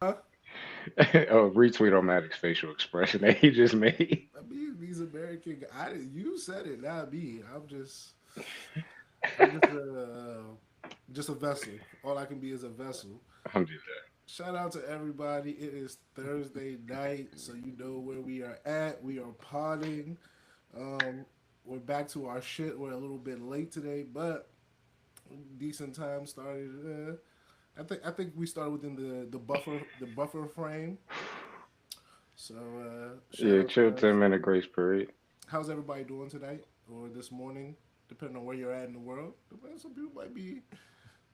Huh? Oh, retweet on Maddox's facial expression that he just made. I mean, these American. You said it, not me. I'm just a vessel. All I can be is a vessel. I'm just that. Shout out to everybody. It is Thursday night, so you know where we are at. We are potting. Um, we're back to our shit. We're a little bit late today, but decent time started. I think we started within the buffer frame. So shout Yeah, out to chill us. 10-minute grace period. How's everybody doing tonight or this morning, depending on where you're at in the world? Some people might be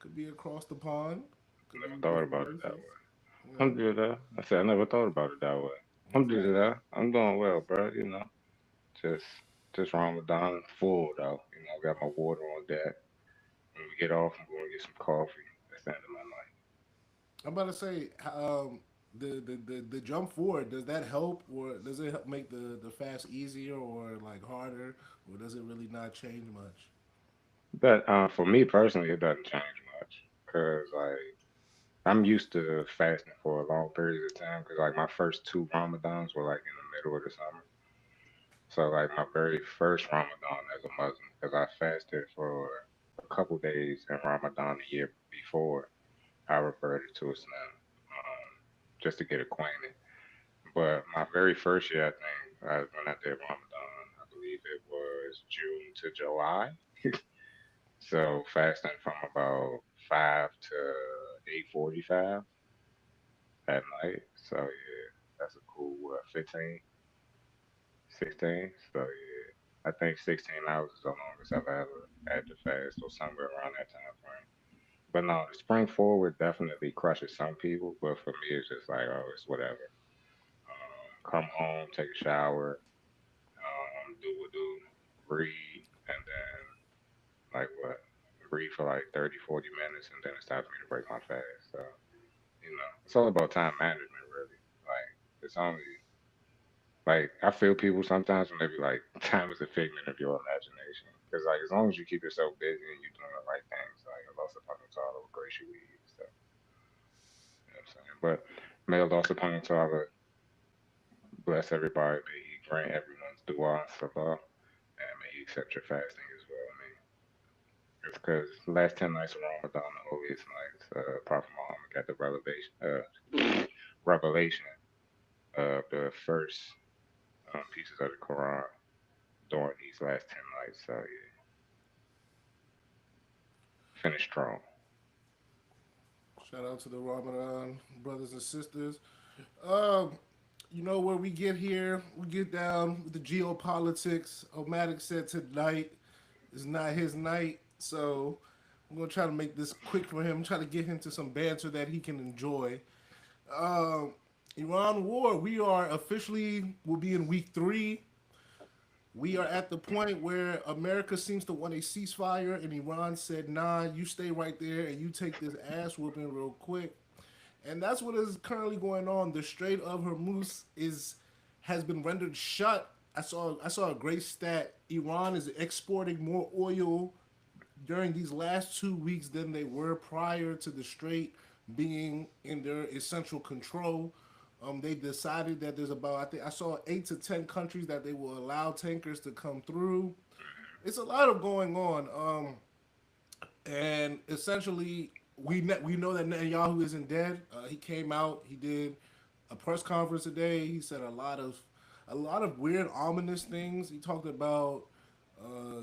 could be across the pond, could Never be thought different about it that places. way. Yeah, Alhamdulillah. I said I never thought about it that way. that's right. Alhamdulillah. I'm doing well, bro. Just just Ramadan full though. I got my water on deck. When we get off, I'm going to get some coffee. That's the end of my night. I'm about to say, the jump forward, does that help, or does it help make the fast easier or like harder, or does it really not change much? But for me personally, it doesn't change much because like I'm used to fasting for a long period of time because like my first two Ramadans were like in the middle of the summer. So like my very first Ramadan as a Muslim, because I fasted for a couple days in Ramadan the year before, I reverted to Islam just to get acquainted. But my very first year, I think, when I did Ramadan, I believe it was June to July. So fasting from about 5 to 8:45 at night. So yeah, that's a cool 15, 16. So yeah, I think 16 hours is the longest I've ever had to fast, or somewhere around that time frame. But no, the spring forward definitely crushes some people, but for me, it's just like, oh, it's whatever. Come home, take a shower, do what do, read, and then like what? Read for like 30, 40 minutes, and then it's time for me to break my fast. So, it's all about time management, really. Like, it's only like I feel people sometimes when they be like, time is a figment of your imagination. Because like as long as you keep yourself busy and you're doing the right things, like Allah subhanahu wa ta'ala will grace you with you. So you know what I'm saying? But may Allah subhanahu wa ta'ala bless everybody, may he grant everyone's dua and salah, and may he accept your fasting as well. I mean, it's because the last 10 nights of Ramadan, the holiest nights, Prophet Muhammad got the revelation of the first pieces of the Quran during these last 10 nights. So yeah, finish strong. Shout out to the Ramadan brothers and sisters. Um, you know where we get here, we get down with the geopolitics. Omatic said tonight is not his night, so I'm gonna try to make this quick for him. Try to get him to some banter that he can enjoy. Um, Iran war. We are officially will be in week 3. We are at the point where America seems to want a ceasefire, and Iran said, "Nah, you stay right there and you take this ass whooping real quick." And that's what is currently going on. The Strait of Hormuz has been rendered shut. I saw a great stat. Iran is exporting more oil during these last 2 weeks than they were prior to the Strait being in their essential control. They decided that there's about, I think I saw 8 to 10 countries that they will allow tankers to come through. It's a lot of going on. And essentially we know that Netanyahu isn't dead. He came out. He did a press conference today. He said a lot of weird, ominous things. He talked about uh,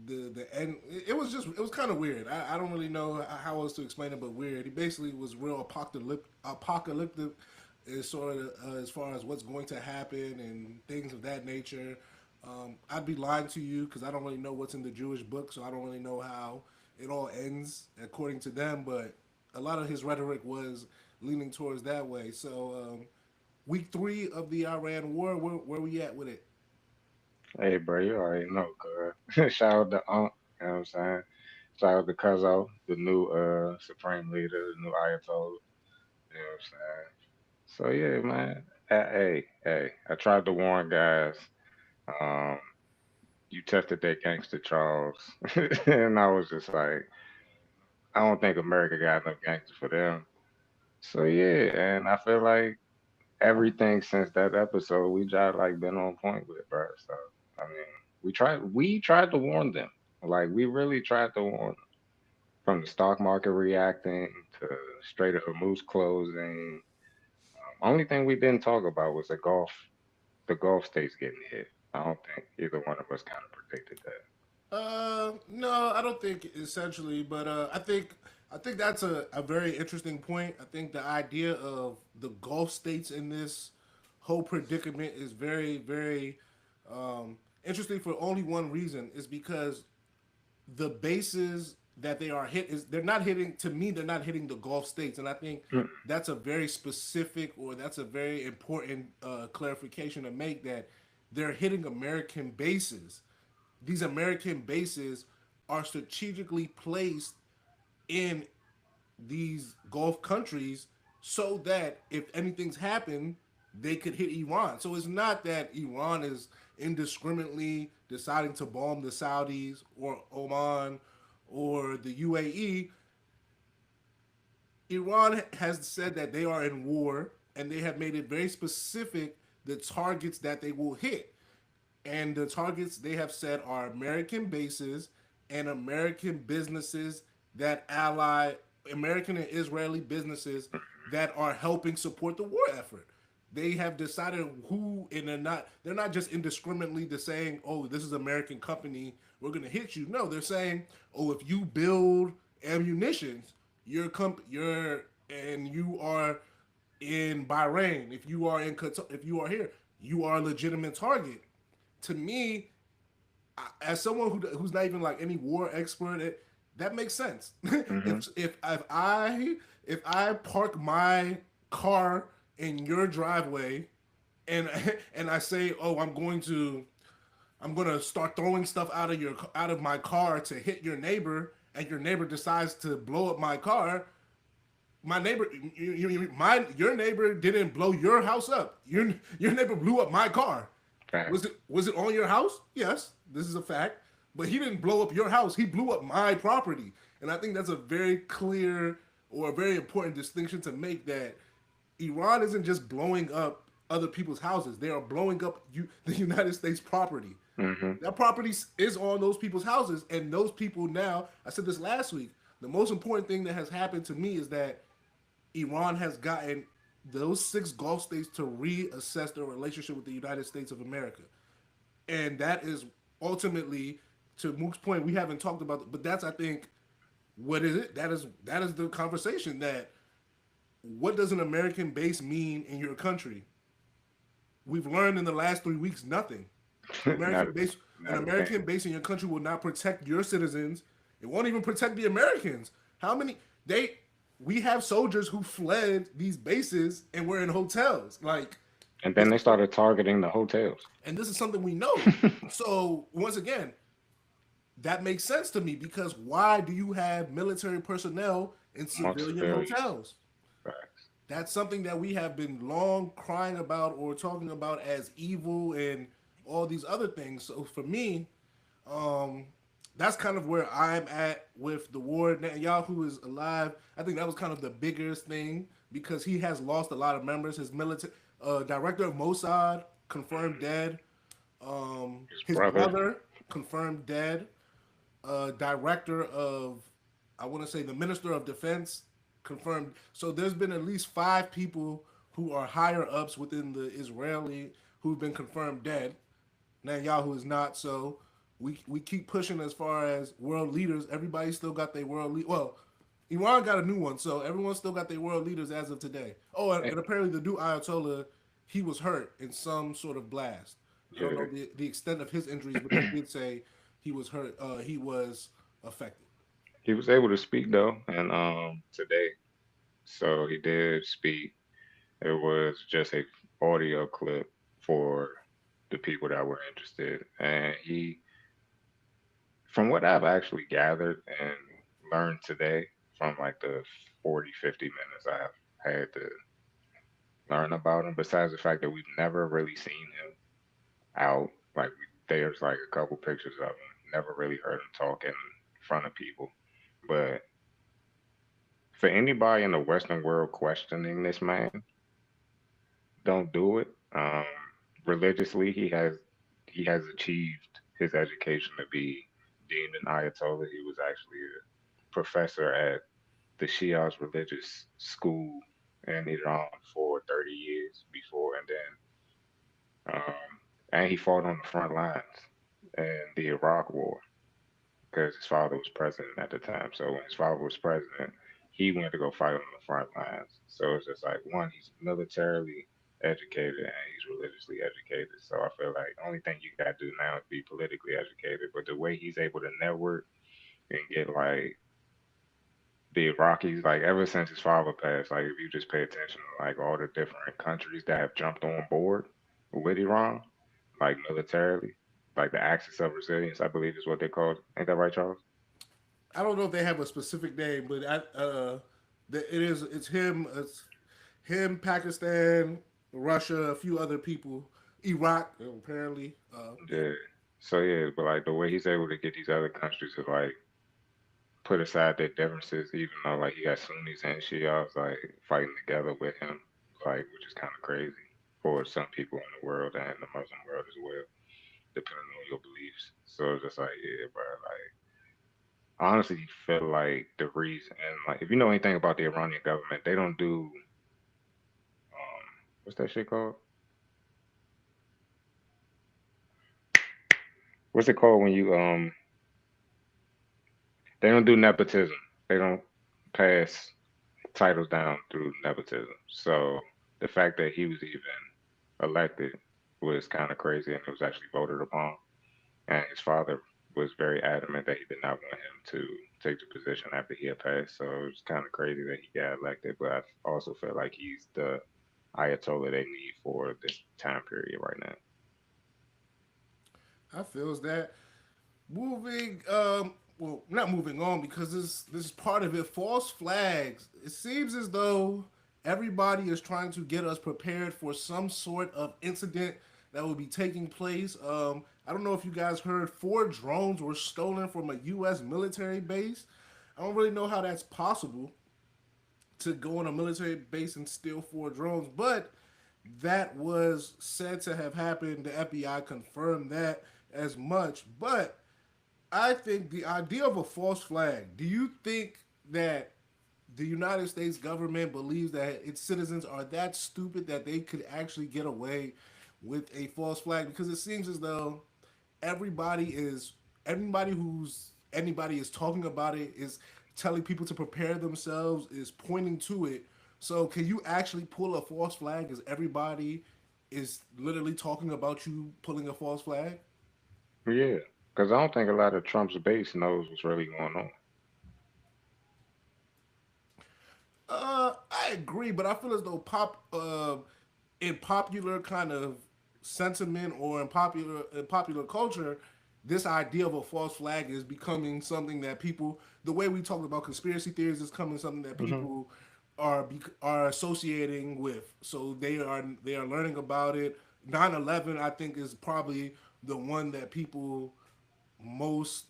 the end. It was kind of weird. I don't really know how else to explain it, but weird. He basically was real apocalyptic as sort of as far as what's going to happen and things of that nature. I'd be lying to you because I don't really know what's in the Jewish book, so I don't really know how it all ends according to them. But a lot of his rhetoric was leaning towards that way. So week 3 of the Iran war, where we at with it? Hey, bro, you already know, cuz. Shout out to Unc, you know what I'm saying? Shout out to Cuzzo, the new Supreme Leader, the new Ayatollah, you know what I'm saying? So, yeah, man. Hey, I tried to warn guys. Um, you tested that gangster Charles. And I was just like, I don't think America got enough gangsters for them. So yeah, and I feel like everything since that episode we just like been on point with, bro. So I mean, we tried to warn them. Like we really tried to warn them. From the stock market reacting to straight up moose closing. Only thing we didn't talk about was the Gulf states getting hit. I don't think either one of us kind of predicted that. No, I don't think essentially, but I think that's a very interesting point. I think the idea of the Gulf states in this whole predicament is very, very interesting for only one reason is because the bases that they are hit is they're not hitting to me they're not hitting the Gulf states, and I think Mm, that's a very specific or that's a very important clarification to make that they're hitting American bases. These American bases are strategically placed in these Gulf countries so that if anything's happened, they could hit Iran. So it's not that Iran is indiscriminately deciding to bomb the Saudis or Oman or the UAE. Iran has said that they are in war and they have made it very specific the targets that they will hit. And the targets they have said are American bases and American businesses that ally American and Israeli businesses that are helping support the war effort. They have decided who, and they're not just indiscriminately just saying, oh, this is an American company, we're gonna hit you. No, they're saying, oh, if you build ammunitions, you're and you are in Bahrain, if you are in Qatar, if you are here, you are a legitimate target. To me, as someone who's not even like any war expert, that makes sense. mhm. If I park my car in your driveway and and I say, oh, I'm gonna start throwing stuff out of my car to hit your neighbor, and your neighbor decides to blow up my car. My neighbor, your neighbor didn't blow your house up. Your neighbor blew up my car. Was Facts. it was it on your house? Yes, this is a fact. But he didn't blow up your house. He blew up my property, and I think that's a very clear or a very important distinction to make. That Iran isn't just blowing up other people's houses; they are blowing up the United States property. Mhm. That property is on those people's houses, and those people now. I said this last week. The most important thing that has happened to me is that Iran has gotten those six Gulf states to reassess their relationship with the United States of America. And that is ultimately, to Mook's point, we haven't talked about it, but that's, I think, what is it? That is the conversation that what does an American base mean in your country? We've learned in the last 3 weeks nothing. An not American base, an not a thing. American base in your country will not protect your citizens. It won't even protect the Americans. How many they we have soldiers who fled these bases and were in hotels. Like And then this they is started targeting the hotels. and this is something we know. So once again, that makes sense to me because why do you have military personnel in Amongst civilian civilians. hotels? Facts. That's something that we have been long crying about or talking about as evil and all these other things. So for me, um, that's kind of where I'm at with the war. Netanyahu is alive. I think that was kind of the biggest thing because he has lost a lot of members. His military director of Mossad confirmed dead. His His brother. brother confirmed dead. Director of, I want to say, the Minister of Defense confirmed. So there's been at least five people who are higher ups within the Israeli who've been confirmed dead. Netanyahu is not. So we keep pushing as far as world leaders. Everybody still got their well, Iran got a new one, so everyone still got their world leaders as of today. Oh, and Eh, apparently the new Ayatollah, he was hurt in some sort of blast. I don't know Yeah. the extent of his injuries, but they did say he was hurt. He was affected. He was able to speak though, and today, so he did speak. It was just a audio clip for the people that were interested, and from what I've actually gathered and learned today, from like the 40, 50 minutes I've had to learn about him, besides the fact that we've never really seen him out, like there's like a couple pictures of him, never really heard him talk in front of people, but for anybody in the Western world questioning this man, don't do it. Religiously, he has achieved his education to be deemed an Ayatollah. He was actually a professor at the Shias religious school in Iran for 30 years before, and he fought on the front lines in the Iraq War because his father was president at the time. So when his father was president, he went to go fight on the front lines. So it's just like one, he's militarily educated and he's religiously educated. So I feel like the only thing you gotta do now is be politically educated. But the way he's able to network and get like the Iraqis, like ever since his father passed, like if you just pay attention to like all the different countries that have jumped on board with Iran, like militarily, like the Axis of Resilience, I believe is what they call it. Ain't that right, Charles? I don't know if they have a specific name, but it's him, Pakistan, Russia, a few other people, Iraq apparently. Yeah. Yeah. So yeah, but like the way he's able to get these other countries to like put aside their differences, even though like he got Sunnis and Shias like fighting together with him, like which is kind of crazy for some people in the world and the Muslim world as well, depending on your beliefs. So it's just like yeah, bro, like I honestly feel like the reason, and like if you know anything about the Iranian government, they don't do what's that shit called? What's it called when you they don't do nepotism. They don't pass titles down through nepotism. So the fact that he was even elected was kind of crazy, and it was actually voted upon. And his father was very adamant that he did not want him to take the position after he had passed. So it was kind of crazy that he got elected. But I also feel like he's the Ayatollah they need for this time period right now. I feels that. Moving, well, not moving on because this is part of it. False flags. It seems as though everybody is trying to get us prepared for some sort of incident that will be taking place. I don't know if you guys heard 4 drones were stolen from a U.S. military base. I don't really know how that's possible to go on a military base and steal 4 drones, but that was said to have happened. The FBI confirmed that as much, but I think the idea of a false flag. Do you think that the United States government believes that its citizens are that stupid that they could actually get away with a false flag? Because it seems as though everybody is anybody is talking about it, is telling people to prepare themselves, is pointing to it. So can you actually pull a false flag? Is everybody is literally talking about you pulling a false flag? Yeah, because I don't think a lot of Trump's base knows what's really going on. I agree, but I feel as though in popular kind of sentiment or in popular culture, this idea of a false flag is becoming something that people, the way we talk about conspiracy theories, is coming something that Hmm. people are associating with. So they are learning about it. 9/11, I think, is probably the one that people most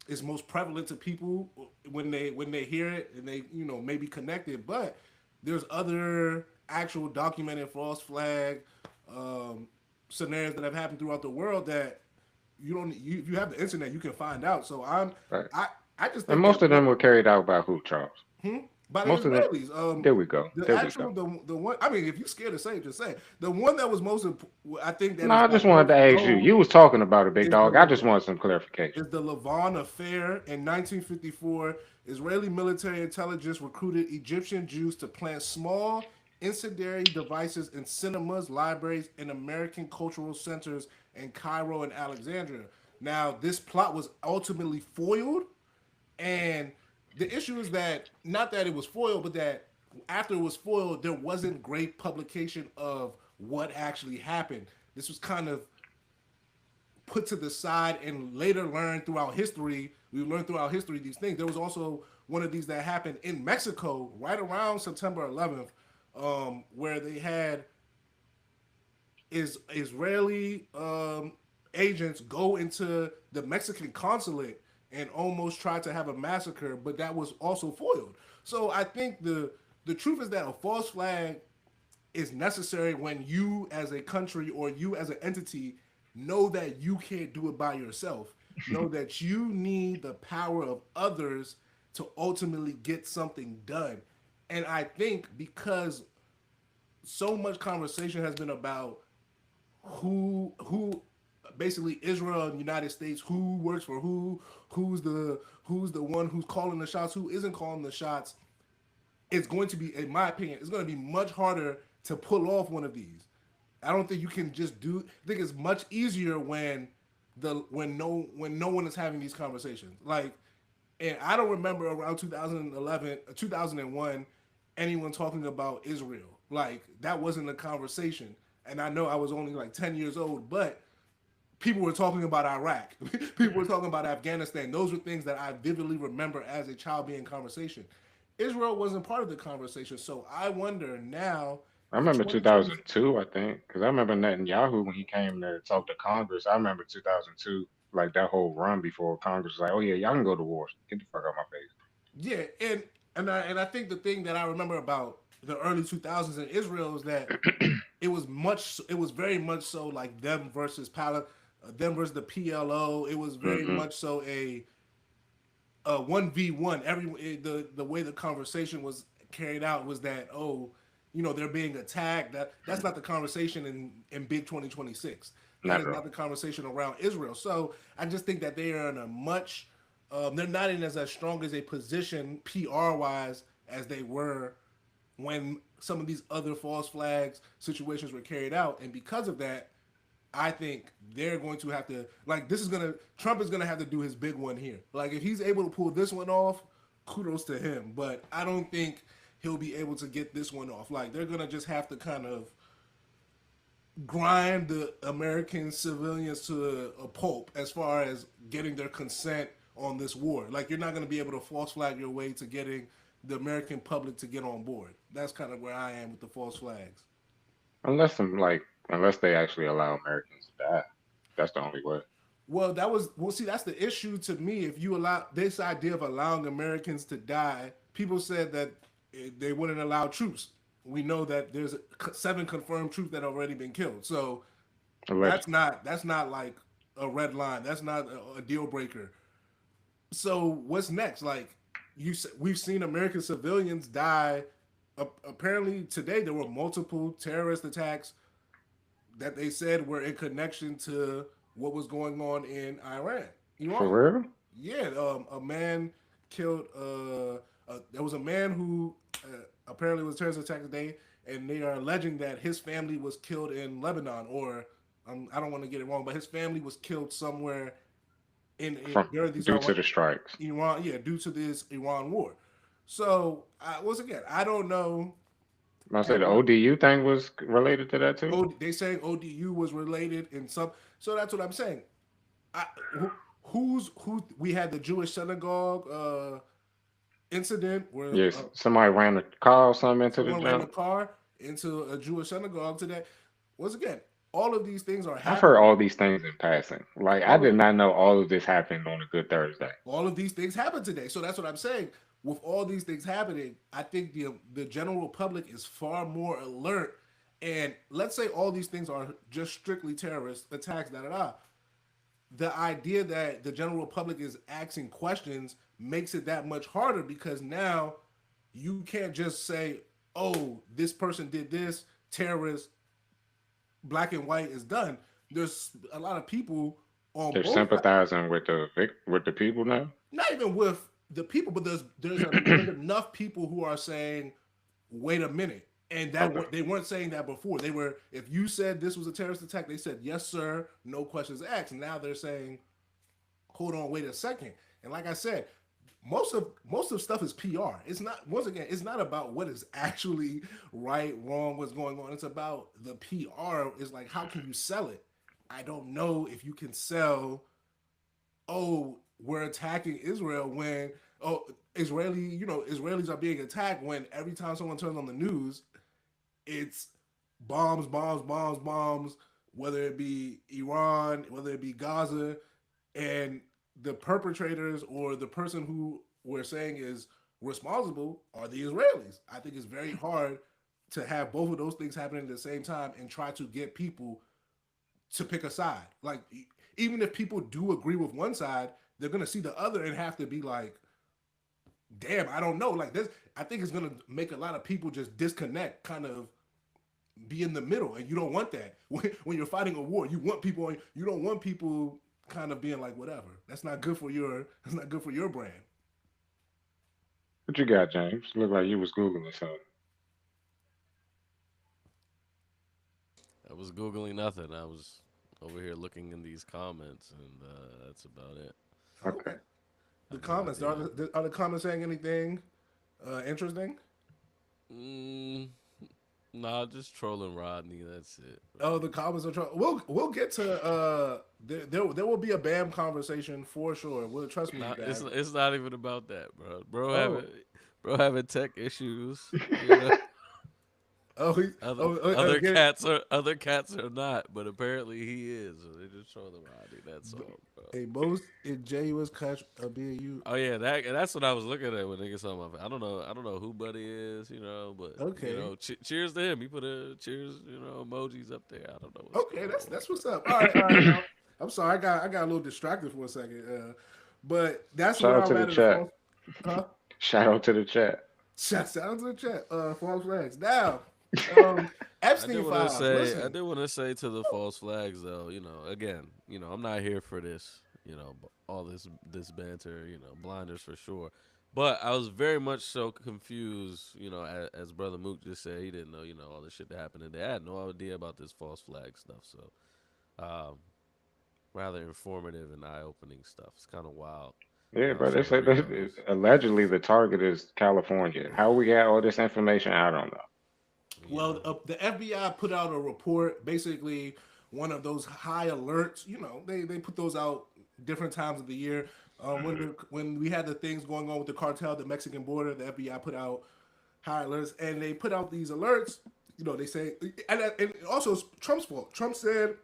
is most prevalent to people when they hear it and they maybe connect it. But there's other actual documented false flag um, scenarios that have happened throughout the world that if you have the internet you can find out. So Right. I I just And think most that of them were carried out by who, Charles? by the Most of them. Israelis. There we go. The There we go. actual the one. I mean, if you're scared to say it, just say it. The one that was most. I think that No, is I just like wanted most to ask you. known You was talking about it, big is the dog. I just wanted some clarification. is the Lavon affair in 1954. Israeli military intelligence recruited Egyptian Jews to plant small incendiary devices in cinemas, libraries, and American cultural centers in Cairo and Alexandria. Now, this plot was ultimately foiled, and the issue is that not that it was foiled, but that after it was foiled, there wasn't great publication of what actually happened. This was kind of put to the side and later learned throughout history. We learned throughout history these things. There was also one of these that happened in Mexico right around September 11th, where they had Israeli agents go into the Mexican consulate and almost try to have a massacre, but that was also foiled. So I think the truth is that a false flag is necessary when you as a country or you as an entity know that you can't do it by yourself. Know that you need the power of others to ultimately get something done. And I think because so much conversation has been about who basically Israel and the United States, who works for who's the one who's calling the shots, who isn't calling the shots, it's going to be, in my opinion, it's going to be much harder to pull off one of these. I don't think you can just do. I think it's much easier when no one is having these conversations. Like, and I don't remember around 2011, 2001, anyone talking about Israel. Like that wasn't a conversation. And I know I was only like 10 years old, but people were talking about Iraq. People were talking about Afghanistan. Those were things that I vividly remember as a child being in conversation. Israel wasn't part of the conversation. So I wonder now I in remember 2020. 2002, I think, because I remember Netanyahu when he came to talk to Congress. I remember 2002, like that whole run before Congress was like, "Oh yeah, y'all can go to war. Get the fuck out my face." Yeah, and I think the thing that I remember about the early 2000s in Israel is that it was very much so like them versus them versus the PLO. It was very Mm-hmm. much so a 1v1. The way the conversation was carried out was that, oh, they're being attacked. That's not the conversation in Big 2026. That Not is at not all. the conversation around Israel. So I just think that they are in a much they're not in as strong as a position PR wise as they were when some of these other false flags situations were carried out, and because of that, I think they're going to have to, like, Trump is gonna have to do his big one here. Like if he's able to pull this one off, kudos to him. But I don't think he'll be able to get this one off. Like they're gonna just have to kind of grind the American civilians to a pulp as far as getting their consent on this war. Like you're not gonna be able to false flag your way to getting the American public to get on board. That's kind of where I am with the false flags. Unless they actually allow Americans to die. That's the only way. See, that's the issue to me. If you allow this idea of allowing Americans to die, people said that they wouldn't allow troops. We know that there's 7 confirmed troops that have already been killed. So Allegedly. that's not like a red line. That's not a deal breaker. So what's next? Like we've seen American civilians die. Apparently today there were multiple terrorist attacks that they said were in connection to what was going on in For Iran. real? Yeah, a man killed. There was a man who apparently was a terrorist attack today, and they are alleging that his family was killed in Lebanon, or I don't want to get it wrong, but his family was killed somewhere From during these due to the strikes. Iran, yeah, due to this Iran war. So once again, I don't know I say at the what. ODU thing was related to that too. They saying ODU was related in some. So that's what I'm saying. I, who we had the Jewish synagogue incident where Yes, somebody ran a car or something into the someone ran a jump. car into a Jewish synagogue today. Once again, all of these things are I've heard happening. all these things in passing. Like I All of did not know all of this happened on a good Thursday. all of these things happen today. So that's what I'm saying. With all these things happening, I think the general public is far more alert. And let's say all these things are just strictly terrorist attacks, da da da. The idea that the general public is asking questions makes it that much harder because now you can't just say, "Oh, this person did this, terrorist, black and white is done." There's a lot of people on They're both sides, sympathizing with the people now. not even with the people, but there's enough people who are saying, "Wait a minute." And Okay. they weren't saying that before. They were, if you said this was a terrorist attack, they said yes, sir, no questions asked. And now they're saying, hold on, wait a second. And like I said, most of stuff is PR. It's not, once again, it's not about what is actually right, wrong, what's going on. It's about the PR. It's like how can you sell it? I don't know if you can sell, oh, we're attacking Israel when, oh, Israelis are being attacked when every time someone turns on the news, it's bombs, bombs, bombs, bombs, whether it be Iran, whether it be Gaza, and the perpetrators or the person who we're saying is responsible are the Israelis. I think it's very hard to have both of those things happening at the same time and try to get people to pick a side. Like even if people do agree with one side, they're gonna see the other and have to be like, damn, I don't know. Like this, I think it's gonna make a lot of people just disconnect, kind of be in the middle, and you don't want that. When you're fighting a war, you want people. You don't want people kind of being like whatever. That's not good for your. That's not good for your brand. What you got, James? Look like you was googling something. I was googling nothing. I was over here looking in these comments, and that's about it. Okay. Okay. I The have no comments idea. are the comments saying anything interesting? Mm, nah, just trolling Rodney. That's it, Oh, bro. the comments are trying. We'll get to there will be a BAM conversation for sure. Well, trust me, Not guys. it's not even about that, bro. Oh, Bro having tech issues. You know, oh, other cats are not, but apparently he is. So they just trolling Rodney. That's all, bro. a most ingenuous catch a BAU. Oh yeah, that's what I was looking at when niggas saw my. I don't know who Buddy is, you know, but you Okay, know, cheers to him. He put a cheers, you know, emojis up there. I don't know what's okay, going on that's with what's bro. up. All right. I'm sorry, I got a little distracted for a second. But that's Shout where out to I'm the at in chat. false. Huh? Shout out to the chat. Shout out to the chat. False flags. Now, um, Epstein files. I Listen. did want to say to the false flags though, you know, again, you know, I'm not here for this, you know, all this banter, you know, blinders for sure. But I was very much so confused, you know, as brother Mook just said, he didn't know, you know, all the shit that happened today. I had no idea about this false flag stuff, so um, rather informative and eye opening stuff. It's kind of wild. Yeah, So but they I'm gonna say read that those. allegedly the target is California. How we got all this information, I don't know. Well, Yeah. the FBI put out a report, basically one of those high alerts. You know, they put those out different times of the year. When we had the things going on with the cartel, the Mexican border, the FBI put out high alerts, and they put out these alerts. You know, they say, and also it's Trump's fault. Trump said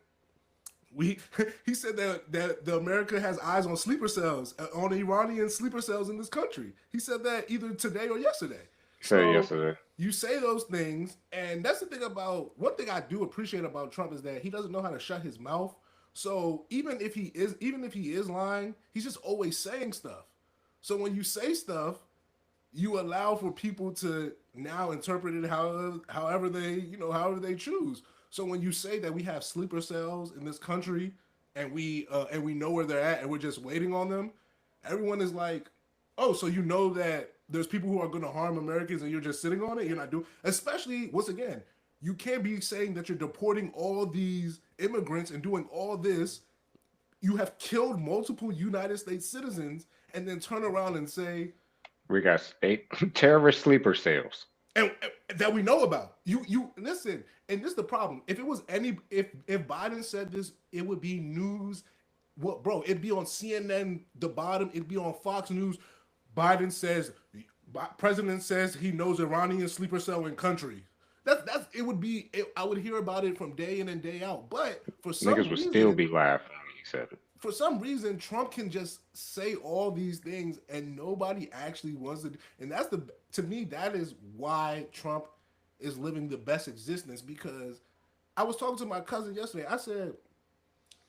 we he said that the America has eyes on sleeper cells, on Iranian sleeper cells in this country. He said that either today or yesterday. He said So yesterday. you say those things, and that's the thing about one thing I do appreciate about Trump is that he doesn't know how to shut his mouth. So even if he is lying, he's just always saying stuff. So when you say stuff, you allow for people to now interpret it however they choose. So when you say that we have sleeper cells in this country and we know where they're at and we're just waiting on them, everyone is like, oh, so you know that there's people who are going to harm Americans and you're just sitting on it. You're not doing, especially once again, you can't be saying that you're deporting all these immigrants and doing all this. You have killed multiple United States citizens and then turn around and say, We got 8 terrorist sleeper cells. and that we know about. You listen, and this is the problem. If it was any if Biden said this, it would be news. What, bro? It'd be on CNN. The bottom. It'd be on Fox News. Biden says, President says he knows Iranian sleeper cell in country. That's it would be. I would hear about it from day in and day out. But Niggas would still be laughing when he said it. for some reason Trump can just say all these things and nobody actually wants to, and that's the to me that is why Trump is living the best existence. Because I was talking to my cousin yesterday. I said,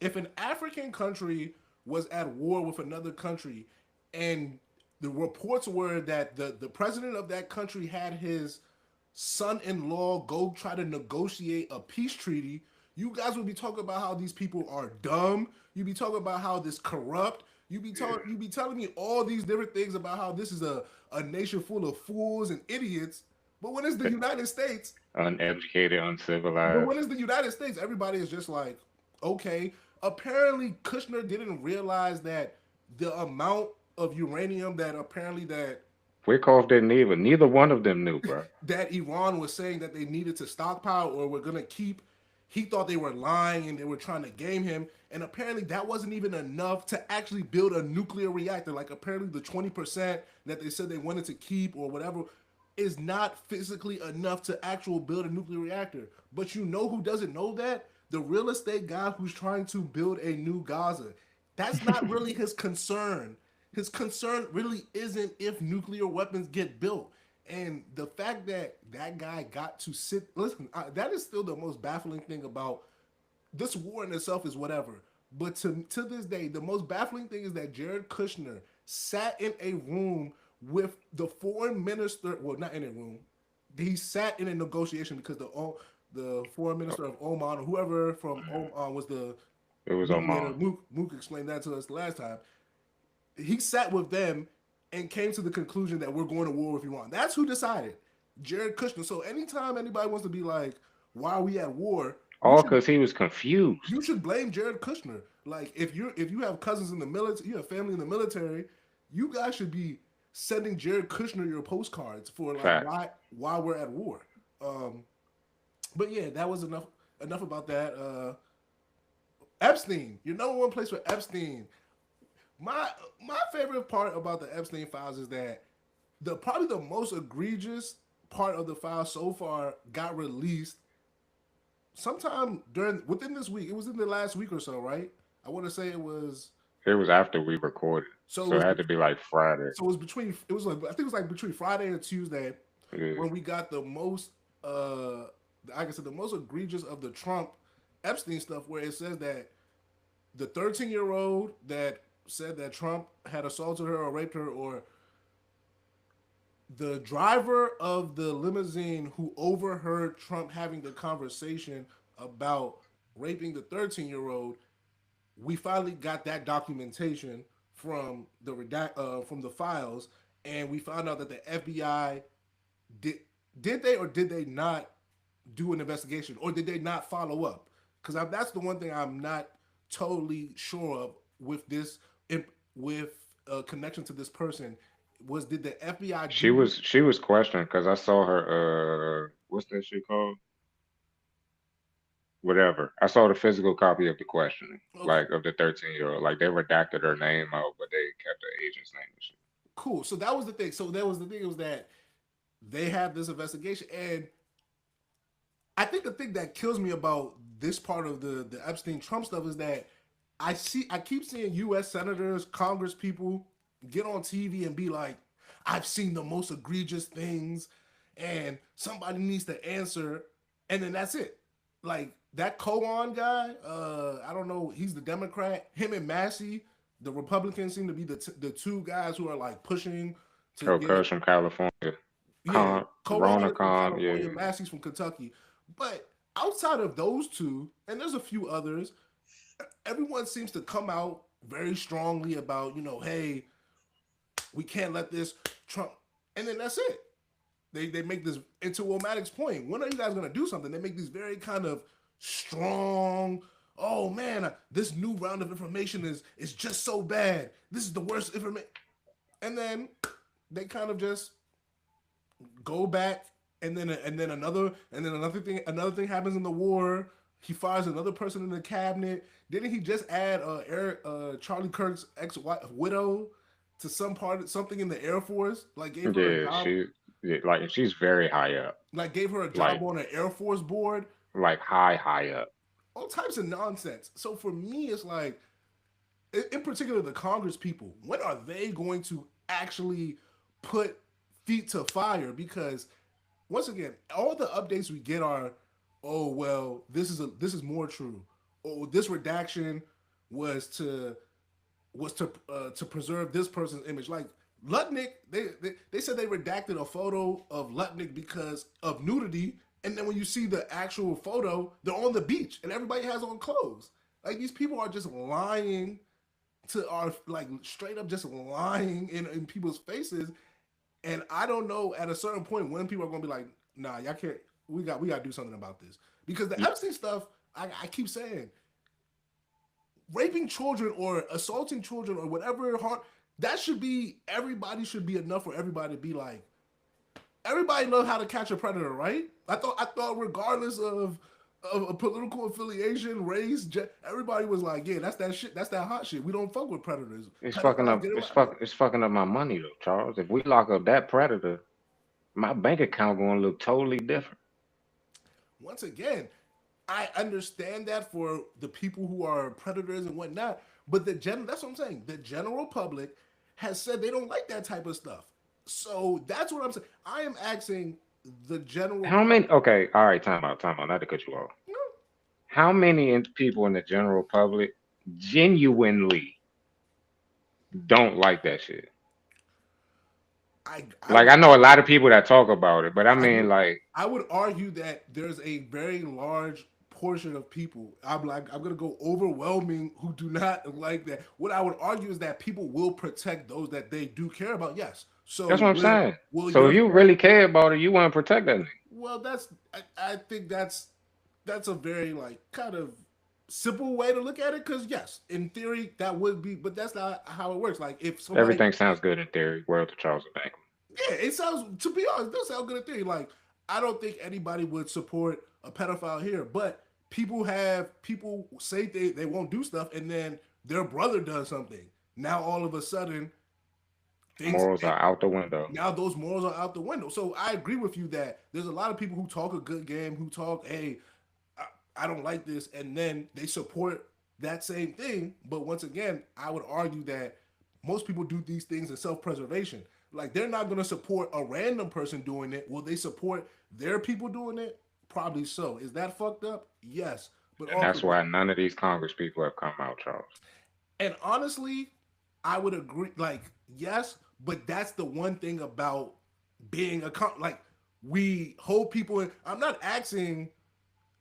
if an African country was at war with another country and the reports were that the president of that country had his son-in-law go try to negotiate a peace treaty, you guys would be talking about how these people are dumb. You'd be talking about how this corrupt. You be telling me all these different things about how this is a nation full of fools and idiots. But when it's the United States, Uneducated, but uncivilized. when it's the United States, everybody is just like, okay. Apparently, Kushner didn't realize that the amount of uranium that apparently Wyckoff didn't either. Neither one of them knew, bro. that Iran was saying that they needed to stockpile or were gonna keep. He thought they were lying and they were trying to game him. And apparently that wasn't even enough to actually build a nuclear reactor. Like apparently the 20% that they said they wanted to keep or whatever is not physically enough to actual build a nuclear reactor. But you know who doesn't know that? The real estate guy who's trying to build a new Gaza. That's not really his concern. his concern really isn't if nuclear weapons get built. And the fact that that guy got to sit, listen, that is still the most baffling thing about this war in itself is whatever. But to this day, the most baffling thing is that Jared Kushner sat in a room with the foreign minister. Well, not in a room. He sat in a negotiation because the foreign minister of Oman or whoever from Oman was the It was mediator. Oman. Mook explained that to us last time. He sat with them and came to the conclusion that we're going to war with Iran. That's who decided. Jared Kushner. So anytime anybody wants to be like, why are we at war? All because he was confused. You should blame Jared Kushner. Like if you have cousins in the military, you have family in the military, you guys should be sending Jared Kushner your postcards for like why we're at war. But yeah, that was enough about that. Epstein, your number one place for Epstein. My favorite part about the Epstein files is that probably the most egregious part of the file so far got released sometime within this week. It was in the last week or so, right? I want to say it was. It was after we recorded, so it had to be like Friday. So it was like I think it was like between Friday and Tuesday when we got the most, like I said, the most egregious of the Trump Epstein stuff, where it says that the 13-year-old that said that Trump had assaulted her or raped her, or the driver of the limousine who overheard Trump having the conversation about raping the 13-year-old, we finally got that documentation from the files, and we found out that the FBI did they or did they not do an investigation, or did they not follow up? Because that's the one thing I'm not totally sure of with this, with a connection to this person. Did the FBI? She was questioned because I saw her. What's that shit called? Whatever. I saw the physical copy of the questioning, like of the 13-year-old. Like they redacted her name out, but they kept the agent's name and shit. Cool. So that was the thing. Was that they have this investigation, and I think the thing that kills me about this part of the Epstein Trump stuff is that I keep seeing U.S. senators, Congress people get on TV and be like, I've seen the most egregious things and somebody needs to answer, and then that's it. Like that Cohen guy, I don't know, he's the Democrat. Him and Massey, the Republicans, seem to be the two guys who are like pushing to get from California. Yeah, Cohen Khan, yeah. Massey's from Kentucky. But outside of those two, and there's a few others, everyone seems to come out very strongly about, hey, we can't let this Trump, and then that's it. They make this, into Womatic's point, when are you guys going to do something? They make these very kind of strong, oh man, this new round of information is just so bad. This is the worst information. And then they kind of just go back, and then another thing happens in the war. He fires another person in the cabinet. Didn't he just add Charlie Kirk's ex-wife widow to something in the Air Force? Like gave her a job. She's very high up. Like gave her a job on an Air Force board. Like high up. All types of nonsense. So for me, it's like, in particular, the Congress people, when are they going to actually put feet to fire? Because once again, all the updates we get are, oh well, this is more true. Oh, this redaction was to preserve this person's image. Like Lutnick, they said they redacted a photo of Lutnick because of nudity, and then when you see the actual photo, they're on the beach and everybody has on clothes. Like these people are just lying to our, like straight up just lying in people's faces. And I don't know at a certain point when people are gonna be like, nah, y'all can't, we got to do something about this. Because the Epstein stuff, I keep saying, raping children or assaulting children or whatever harm, that should be, everybody should be enough for everybody to be like, everybody knows how to catch a predator, right? I thought regardless of a political affiliation, race, everybody was like, yeah, that's that shit, that's that hot shit. We don't fuck with predators. It's fucking up. It's fucking up my money though, Charles. If we lock up that predator, my bank account gonna look totally different. Once again, I understand that for the people who are predators and whatnot, but that's what I'm saying. The general public, has said they don't like that type of stuff. So that's what I'm saying. I am asking the general How many? public. Okay, all right, time out. Not to cut you off. How many people in the general public genuinely don't like that shit? I Like would I know a lot of people that talk about it, but I I mean, would like, I would argue that there's a very large portion of people. I'm gonna go overwhelming who do not like that. What I would argue is that people will protect those that they do care about. Yes. So that's what I'm saying. will So your if you friend? really care about it, you want to protect that nigga. Well, I think that's a very like kind of simple way to look at it. Because yes, in theory that would be, but that's not how it works. Like if somebody, Everything sounds good in theory. World to Charles Bankley. yeah, it sounds, to be honest, it does sound good in theory. Like I don't think anybody would support a pedophile here, but people say they won't do stuff, and then their brother does something. Now all of a sudden, things Morals are out the window. now those morals are out the window. So I agree with you that there's a lot of people who talk a good game, who talk, hey, I don't like this, and then they support that same thing. But once again, I would argue that most people do these things in self-preservation. Like they're not going to support a random person doing it. Will they support their people doing it? Probably so. Is that fucked up? Yes. But And also, that's why none of these Congress people have come out, Charles. and honestly, I would agree. Like, yes, but that's the one thing about being like we hold people in. I'm not asking,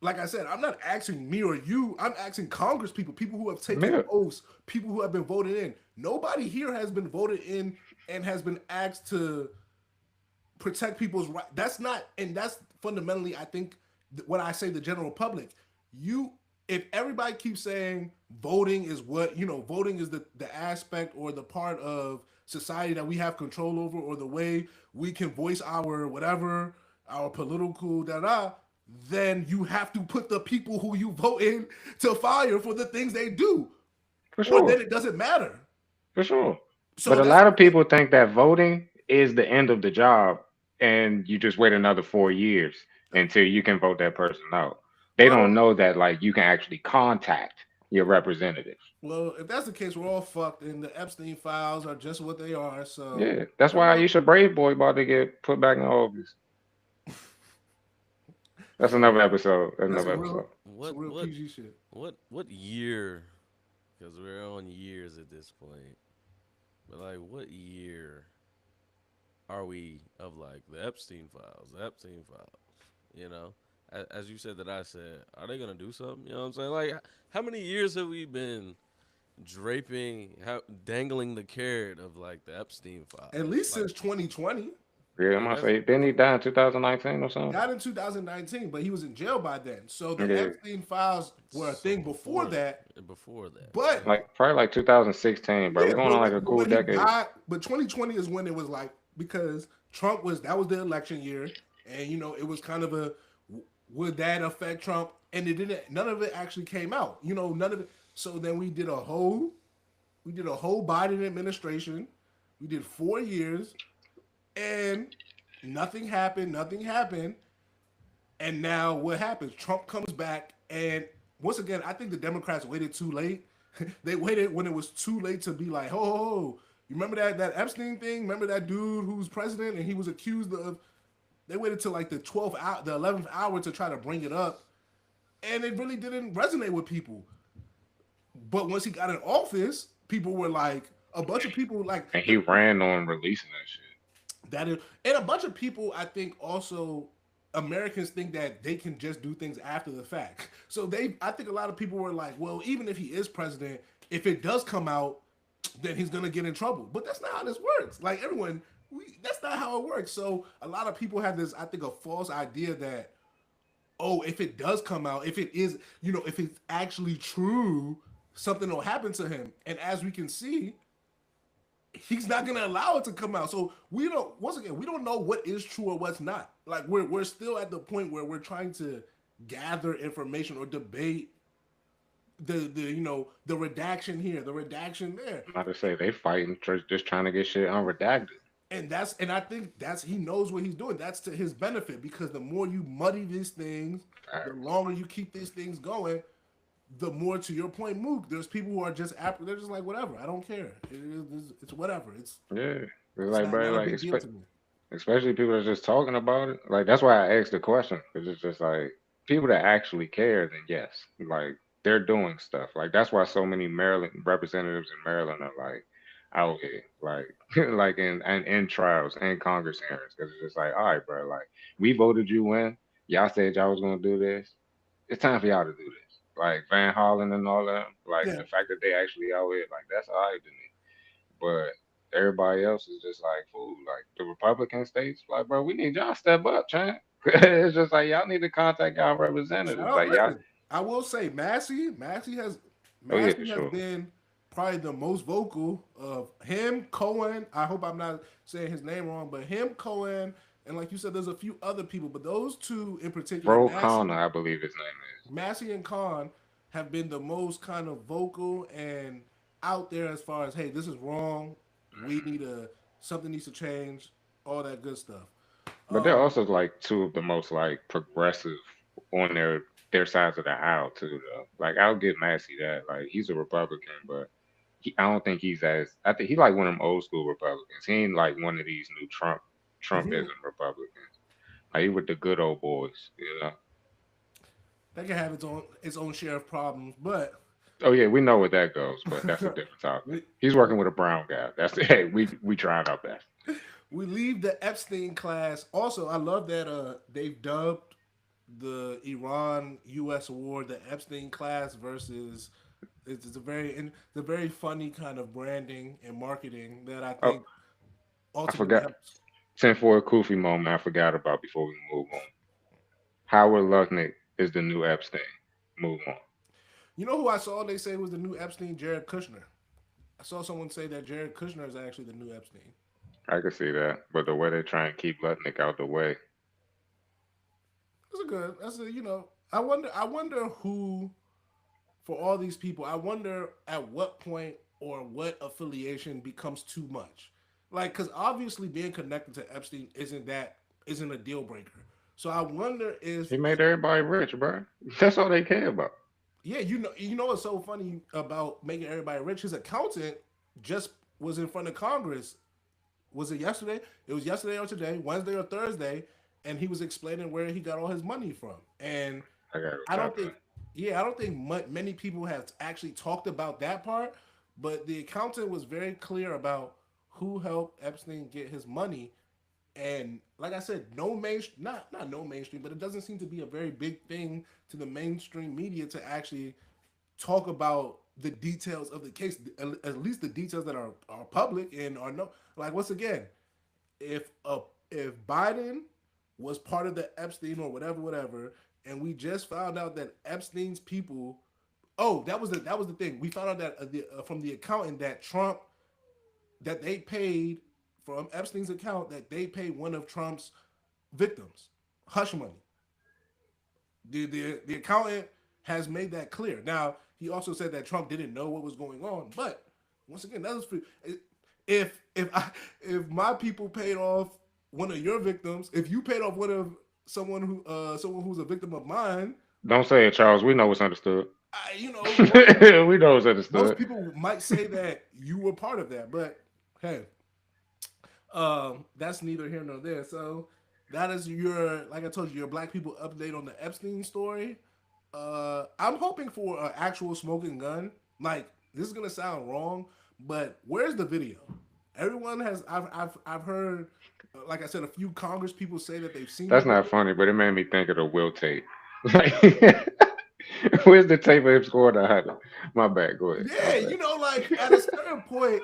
like I said, I'm not asking me or you. I'm asking Congress people, people who have taken Yeah, oaths, people who have been voted in. Nobody here has been voted in and has been asked to protect people's right. That's not, and that's fundamentally, I think, when I say the general public, you, if everybody keeps saying voting is what, voting is the aspect or the part of society that we have control over, or the way we can voice our whatever, our political da da, then you have to put the people who you vote in to fire for the things they do, for or sure. then it doesn't matter. For sure. So But a that's lot of people think that voting is the end of the job and you just wait another 4 years until you can vote that person out. They don't well, know that like you can actually contact your representative. Well, if that's the case, we're all fucked, and the Epstein files are just what they are. So Yeah. That's why everyone, Aisha Brave Boy about to get put back in office. That's another episode. That's that's another episode. some What real what PG shit. what year? Because we're on years at this point. But like, what year are we of like the Epstein files? The Epstein files. You know, as you said that I said, are they gonna do something? You know what I'm saying? Like, how many years have we been dangling the carrot of like the Epstein At files? least Like, since 2020, Yeah, I'm yeah, gonna that's say, didn't he die in 2019 or something? not in 2019, but he was in jail by then. So the Yeah, Epstein files were a so thing before that. before that, But yeah. like probably like 2016, bro. We're yeah, going on like a but cool when he decade. died, but 2020 is when it was like, because Trump was, that was the election year, and it was kind of a, would that affect Trump? And it didn't. None of it actually came out. None of it. So then we did a whole Biden administration. We did 4 years, and nothing happened. Nothing happened. And now what happens? Trump comes back, and once again, I think the Democrats waited too late. They waited when it was too late to be like, ho, ho, ho. You remember that Epstein thing? Remember that dude who was president and he was accused of? They waited till like the 12th hour, the 11th hour to try to bring it up, and it really didn't resonate with people. But once he got in office, people were like, a bunch of people like And he ran on releasing that shit. that is, and a bunch of people, I think, also Americans think that they can just do things after the fact. So I think a lot of people were like, well, even if he is president, if it does come out, then he's gonna get in trouble. But that's not how this works. Like that's not how it works. So a lot of people have this, I think, a false idea that, oh, if it does come out, if it is, if it's actually true, something will happen to him. And as we can see, he's not gonna allow it to come out. So we don't. Once again, we don't know what is true or what's not. Like we're still at the point where we're trying to gather information or debate the redaction here, the redaction there, I'm about to say they fighting, just trying to get shit unredacted. and I think he knows what he's doing. That's to his benefit, because the more you muddy these things, the Facts. longer you keep these things going, the more to your point, Mook, there's people who are just they're just like whatever. I don't care. It's whatever. Yeah, it's It's like, not bro, not a like big deal to me. especially people that are just talking about it. Like that's why I asked the question because it's just like people that actually care. Then yes, like they're doing stuff. Like that's why so many Maryland representatives in Maryland are like out here, like like in trials and Congress hearings because it's just like, all right, bro, like we voted you in. Y'all said y'all was gonna do this. It's time for y'all to do this. Like Van Hollen and all that. Like Yeah. the fact that they actually out here, like that's all right to me. But everybody else is just like, fool, like the Republican states, like, bro, we need y'all to step up, champ. It's just like y'all need to contact y'all Shout representatives. out. Like y'all, Listen, I will say, oh yeah, Massey for has sure. been probably the most vocal of him, Cohen. I hope I'm not saying his name wrong, but him, Cohen, and like you said, there's a few other people, but those two in particular, Bro Connor, I believe his name is. Massey and Khan, have been the most kind of vocal and out there as far as, hey, this is wrong. We need a something needs to change. All that good stuff. But they're Um, also like two of the most like progressive on their sides of the aisle too, though. Like I'll give Massey that. Like he's a Republican, but I don't think he's as. I think he like one of them old school Republicans. He ain't like one of these new Trumpism Republicans. Like he with the good old boys, you know. that can have its own share of problems, but Oh yeah, we know where that goes, but that's a different topic. we, He's working with a brown guy. That's hey, we tried our best. we leave the Epstein class. Also, I love that they've dubbed the Iran U.S. war the Epstein class versus. It's a very funny kind of branding and marketing that I Oh, think I ultimately forgot. helps. 10 for a Kofi moment I forgot about before we move on. Howard Lutnick is the new Epstein. Move on. You know who I saw? They say was the new Epstein, Jared Kushner. I saw someone say that Jared Kushner is actually the new Epstein. I can see that, but the way they try and keep Lutnick out the way, That's a good. That's a I wonder. I wonder who for all these people. I wonder at what point or what affiliation becomes too much. Like, because obviously being connected to Epstein isn't a deal breaker. So I wonder he if made everybody rich, bro. That's all they care about. yeah, what's so funny about making everybody rich? His accountant just was in front of Congress. Was it yesterday? It was yesterday or today, Wednesday or Thursday, and he was explaining where he got all his money from. And I gotta go I don't top of think, yeah, I don't think many people have actually talked about that part. But the accountant was very clear about who helped Epstein get his money, and like I said, no main not no mainstream, but it doesn't seem to be a very big thing to the mainstream media to actually talk about the details of the case, at least the details that are public and are no like once again, if if Biden was part of the Epstein or whatever, and we just found out that Epstein's people, oh, that was the thing. We found out that from the accountant that Trump that they paid from Epstein's account that they paid one of Trump's victims hush money. The accountant has made that clear. Now he also said that Trump didn't know what was going on, but once again, that was free. If my people paid off one of your victims, if you paid off one of someone who's a victim of mine, Don't say it, Charles. We know what's understood. I, We know what's most understood. people might say that you were part of that, but hey, that's neither here nor there. So that is your, like I told you, your black people update on the Epstein story. I'm hoping for an actual smoking gun. Like this is gonna sound wrong, but where's the video? Everyone has. I've heard, like I said, a few Congress people say that they've seen the That's not video. funny, but it made me think of the Will tape. Like, where's the tape of him scoring the 100? My bad. Go ahead. My Yeah, bad. like at a certain point,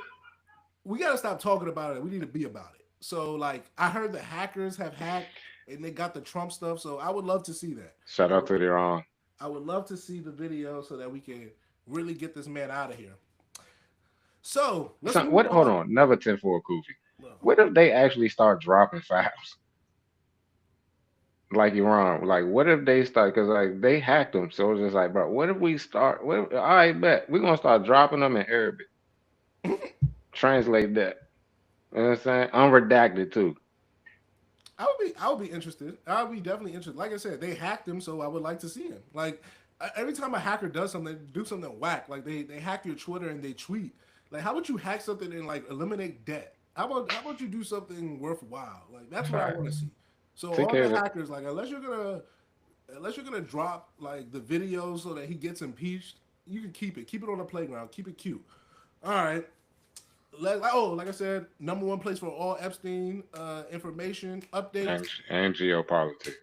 we gotta stop talking about it. We need to be about it. So like I heard the hackers have hacked and they got the Trump stuff. So I would love to see that. Shout I out would, to their own. I would love to see the video so that we can really get this man out of here. So let's So, move what? Hold on. on. Never 10 for a Koofy. Well, What if they actually start dropping files? Like Iran. Like, what if they start? Because like they hacked them. So it's just like, bro, what if we start? What if, all right, bet we're gonna start dropping them in Arabic. Translate that. You know what I'm saying? Unredacted too. I would be interested. I would be definitely interested. Like I said, they hacked him, so I would like to see him. Like every time a hacker does something, they do something whack. Like they hack your Twitter and they tweet. Like, how about you hack something and like eliminate debt? How about you do something worthwhile? Like that's what I want to Facts. see. So all the TK, hackers, like unless you're gonna drop like the video so that he gets impeached, you can keep it. Keep it on the playground. Keep it cute. All right. Like I said, number one place for all Epstein information updates. and geopolitics.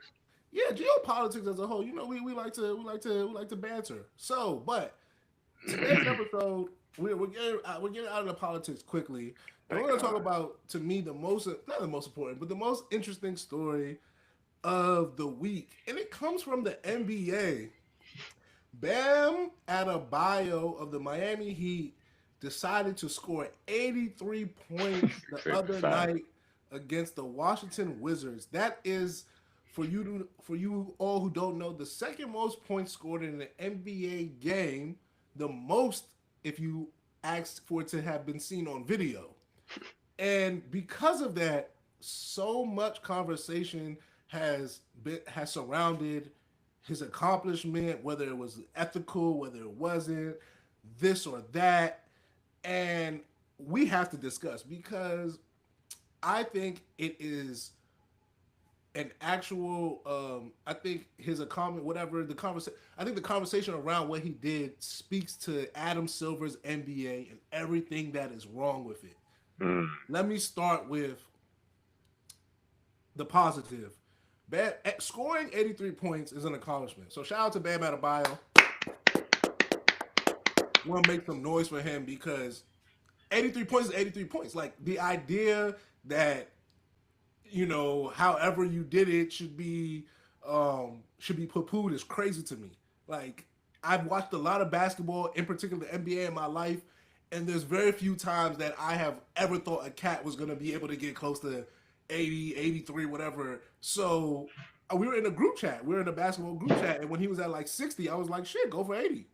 Yeah, geopolitics as a whole. You know, we like to banter. So, but today's episode, we're getting out of the politics quickly, and Thank we're going to talk God. about, to me, not the most important, but the most interesting story of the week, and it comes from the NBA. Bam Adebayo of the Miami Heat decided to score 83 points the other Excited. night against the Washington Wizards. That is, for you all who don't know, the second most points scored in an NBA game, the most if you asked for it to have been seen on video. And because of that, so much conversation has surrounded his accomplishment, whether it was ethical, whether it wasn't, this or that. And we have to discuss because I think it is an actual I think his comment whatever the conversation I think the conversation around what he did speaks to Adam Silver's NBA and everything that is wrong with it. Mm, Let me start with the positive. Scoring 83 points is an accomplishment. So shout out to Bam Adebayo. Want to make some noise for him because 83 points is 83 points. Like the idea that however you did it should be poo-pooed is crazy to me. Like I've watched a lot of basketball, in particular the NBA, in my life, and there's very few times that I have ever thought a cat was gonna be able to get close to 80, 83, whatever. So we were in a group chat. We were in a basketball group chat, and when he was at like 60, I was like, shit, go for 80.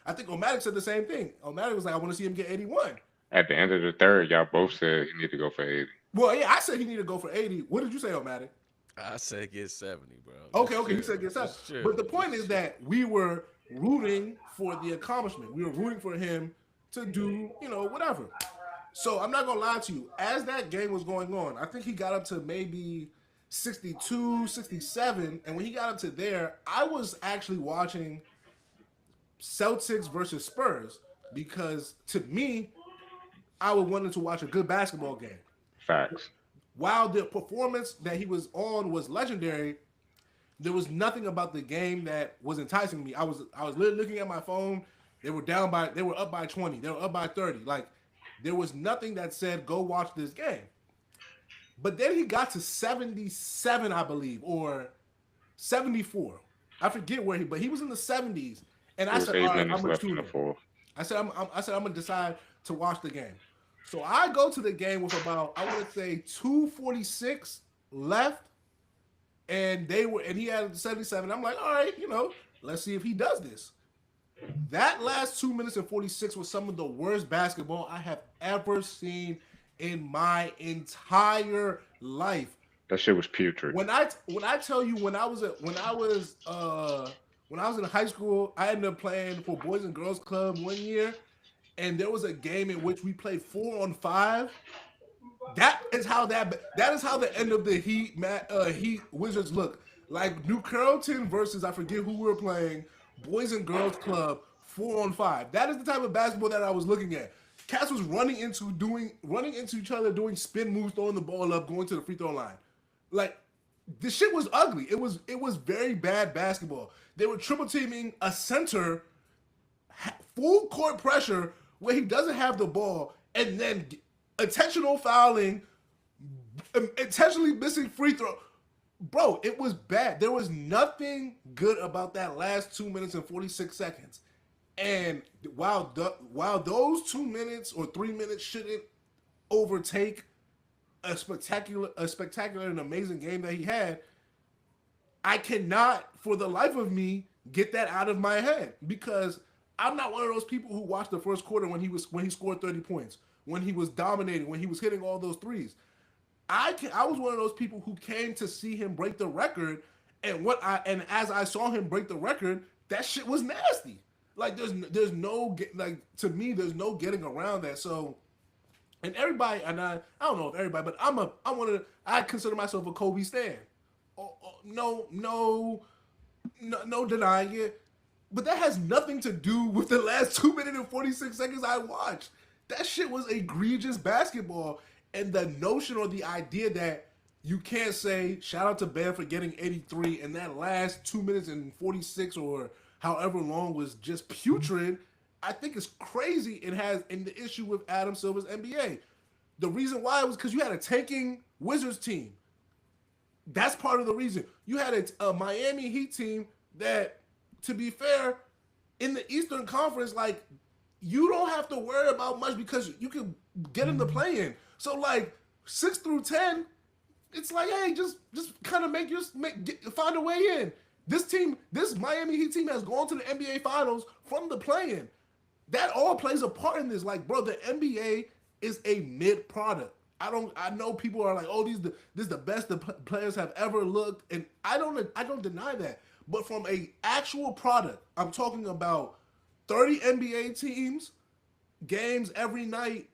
I think Omatic said the same thing. Omatic was like, I want to see him get 81. at the end of the third, y'all both said he need to go for 80. Well, yeah, I said he needed to go for 80. What did you say, Omatic? I said get 70, bro. Okay, Just he chill. said get 7. Just chill. But the point Just is chill. that we were rooting for the accomplishment. We were rooting for him to do, whatever. So I'm not going to lie to you. As that game was going on, I think he got up to maybe 62, 67. And when he got up to there, I was actually watching Celtics versus Spurs because to me, I would wanted to watch a good basketball game. Facts. While the performance that he was on was legendary, there was nothing about the game that was enticing me. I was literally looking at my phone. They were up by 20. They were up by 30. Like there was nothing that said go watch this game. But then he got to 77, I believe, or 74. I forget but he was in the 70s. And It I was said, all 8 right, I'm minutes gonna left in tune the in. fourth. I said I'm gonna decide to watch the game. So I go to the game with about, I would say, 2:46 left, and he had 77. I'm like, all right, let's see if he does this. That last 2 minutes and 46 was some of the worst basketball I have ever seen in my entire life. That shit was putrid. When I tell you when I was in high school, I ended up playing for Boys and Girls Club one year, and there was a game in which we played 4-on-5. That is how the end of the Heat Wizards look. Like New Carrollton versus I forget who we were playing, Boys and Girls Club 4-on-5. That is the type of basketball that I was looking at. Cats was running into each other, doing spin moves, throwing the ball up, going to the free throw line. Like this shit was ugly. It was very bad basketball. They were triple teaming a center, full court pressure where he doesn't have the ball, and then intentional fouling, intentionally missing free throw. Bro, it was bad. There was nothing good about that last 2 minutes and 46 seconds. And while those 2 minutes or 3 minutes shouldn't overtake a spectacular and amazing game that he had, I cannot for the life of me get that out of my head because I'm not one of those people who watched the first quarter when he scored 30 points, when he was dominating, when he was hitting all those threes. I was one of those people who came to see him break the record, And as I saw him break the record, that shit was nasty. Like there's no like to me there's no getting around that. So and everybody and I don't know if everybody, but I consider myself a Kobe stan. No denying it. But that has nothing to do with the last 2 minutes and 46 seconds I watched. That shit was egregious basketball. And the notion or the idea that you can't say, shout out to Bam for getting 83, and that last 2 minutes and 46 or however long was just putrid, I think is crazy. It has in the issue with Adam Silver's NBA. The reason why was because you had a tanking Wizards team. That's part of the reason. You had a Miami Heat team that, to be fair, in the Eastern Conference, like, you don't have to worry about much because you can get in the play-in. So, like, 6 through 10, it's like, hey, just kind of find a way in. This Miami Heat team has gone to the NBA Finals from the play-in. That all plays a part in this. Like, bro, the NBA is a mid product. I know people are like, oh, this is the best the players have ever looked, and I don't deny that. But from a actual product, I'm talking about 30 NBA teams, games every night.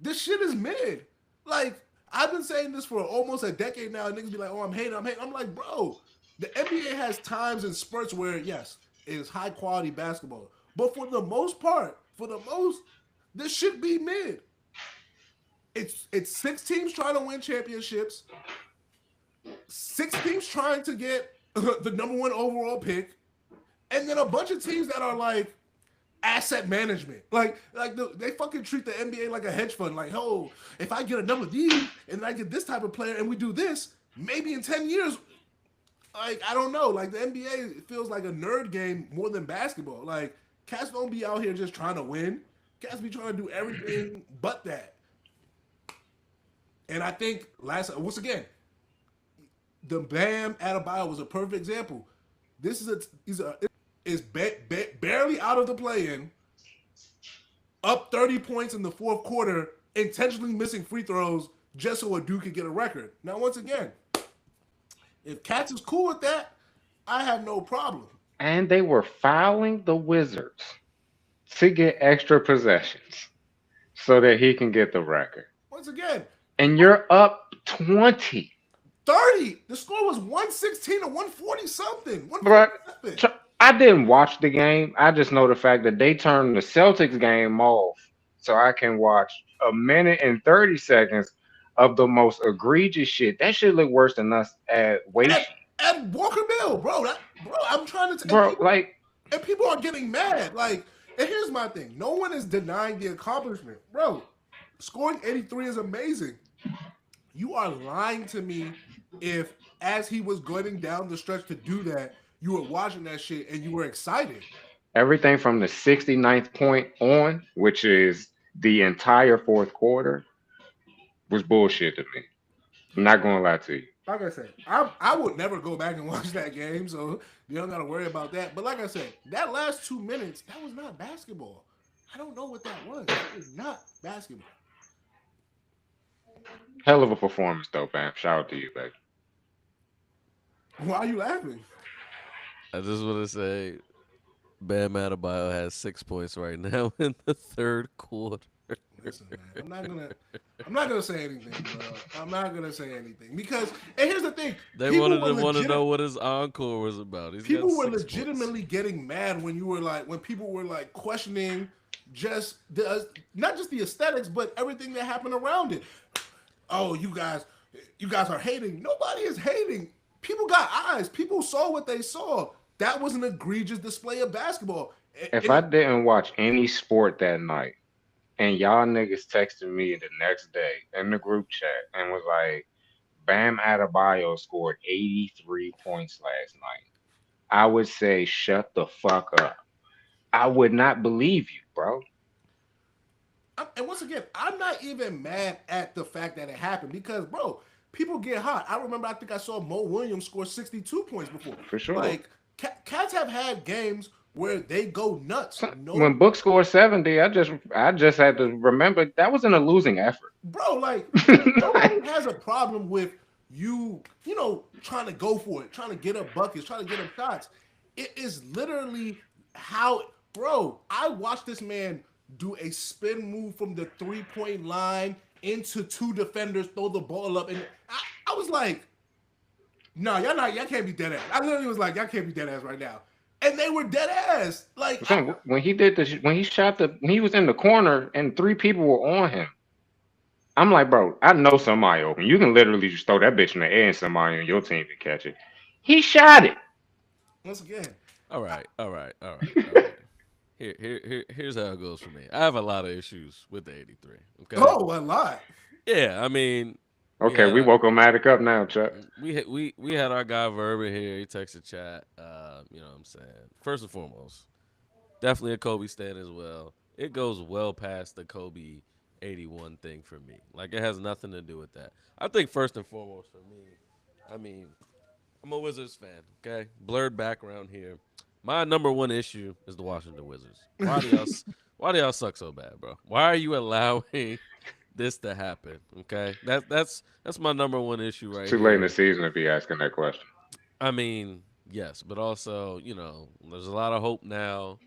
This shit is mid. Like, I've been saying this for almost a decade now, and niggas be like, oh, I'm hating. I'm like, bro, the NBA has times and spurts where, yes, it is high quality basketball. But for the most part, this should be mid. It's 6 teams trying to win championships, 6 teams trying to get the number 1 overall pick, and then a bunch of teams that are like asset management. They fucking treat the NBA like a hedge fund. Like, oh, if I get a number of these and I get this type of player and we do this, maybe in 10 years, like, I don't know. Like, the NBA feels like a nerd game more than basketball. Like, cats don't be out here just trying to win. Cats be trying to do everything but that. And I think once again, the Bam Adebayo was a perfect example. This is barely out of the play-in, up 30 points in the fourth quarter, intentionally missing free throws just so a dude could get a record. Now, once again, if Cats is cool with that, I have no problem. And they were fouling the Wizards to get extra possessions so that he can get the record. Once again, and you're up 20. 30. The score was 116 to 140 something. But I didn't watch the game. I just know the fact that they turned the Celtics game off so I can watch a minute and 30 seconds of the most egregious shit. That shit look worse than us at Walker Mill, bro. I'm trying to tell you. And people are getting mad. Like, and here's my thing. No one is denying the accomplishment. Bro, scoring 83 is amazing. You are lying to me if, as he was going down the stretch to do that, you were watching that shit and you were excited. Everything from the 69th point on, which is the entire fourth quarter, was bullshit to me. I'm not going to lie to you. Like I said, I would never go back and watch that game, so you don't got to worry about that. But like I said, that last 2 minutes, that was not basketball. I don't know what that was. That was not basketball. Hell of a performance, though, Bam. Shout out to you, baby. Why are you laughing? I just want to say, Bam Adebayo has 6 points right now in the third quarter. Listen, man, I'm not gonna say anything, bro. I'm not gonna say anything because, and here's the thing: they want to know what his encore was about. People were legitimately getting mad when people were like questioning just not just the aesthetics, but everything that happened around it. Oh, you guys are hating. Nobody is hating. People got eyes. People saw what they saw. That was an egregious display of basketball. If I didn't watch any sport that night, and y'all niggas texted me the next day in the group chat and was like, Bam Adebayo scored 83 points last night, I would say, shut the fuck up. I would not believe you, bro. And once again, I'm not even mad at the fact that it happened because, bro, people get hot. I think I saw Mo Williams score 62 points before. For sure. Like, Cats have had games where they go nuts. When Book scored 70, I just had to remember that wasn't a losing effort. Bro, like, nobody has a problem with trying to go for it, trying to get up buckets, trying to get up shots. It is literally how, bro. I watched this man do a spin move from the 3-point line into two defenders, throw the ball up, and I was like, no, y'all can't be dead ass. I literally was like, y'all can't be dead ass right now. And they were dead ass. Like, When he was in the corner and 3 people were on him, I'm like, bro, I know somebody open. You can literally just throw that bitch in the air and somebody on your team can catch it. He shot it. once again, All right. Here's how it goes for me. I have a lot of issues with the 83. Okay. oh, a lot. Yeah, I mean, Okay, we woke Omatic up now, Chuck. we had our guy Verber here. He texted chat. You know what I'm saying? First and foremost, definitely a Kobe stan as well. It goes well past the Kobe 81 thing for me. Like, it has nothing to do with that. I think first and foremost for me, I mean, I'm a Wizards fan, okay? Blurred background here. My number one issue is the Washington Wizards. Why do y'all suck so bad, bro? Why are you allowing this to happen? Okay? That's my number one issue right Too late in here. the season to be asking that question. I mean, yes, but also, there's a lot of hope now.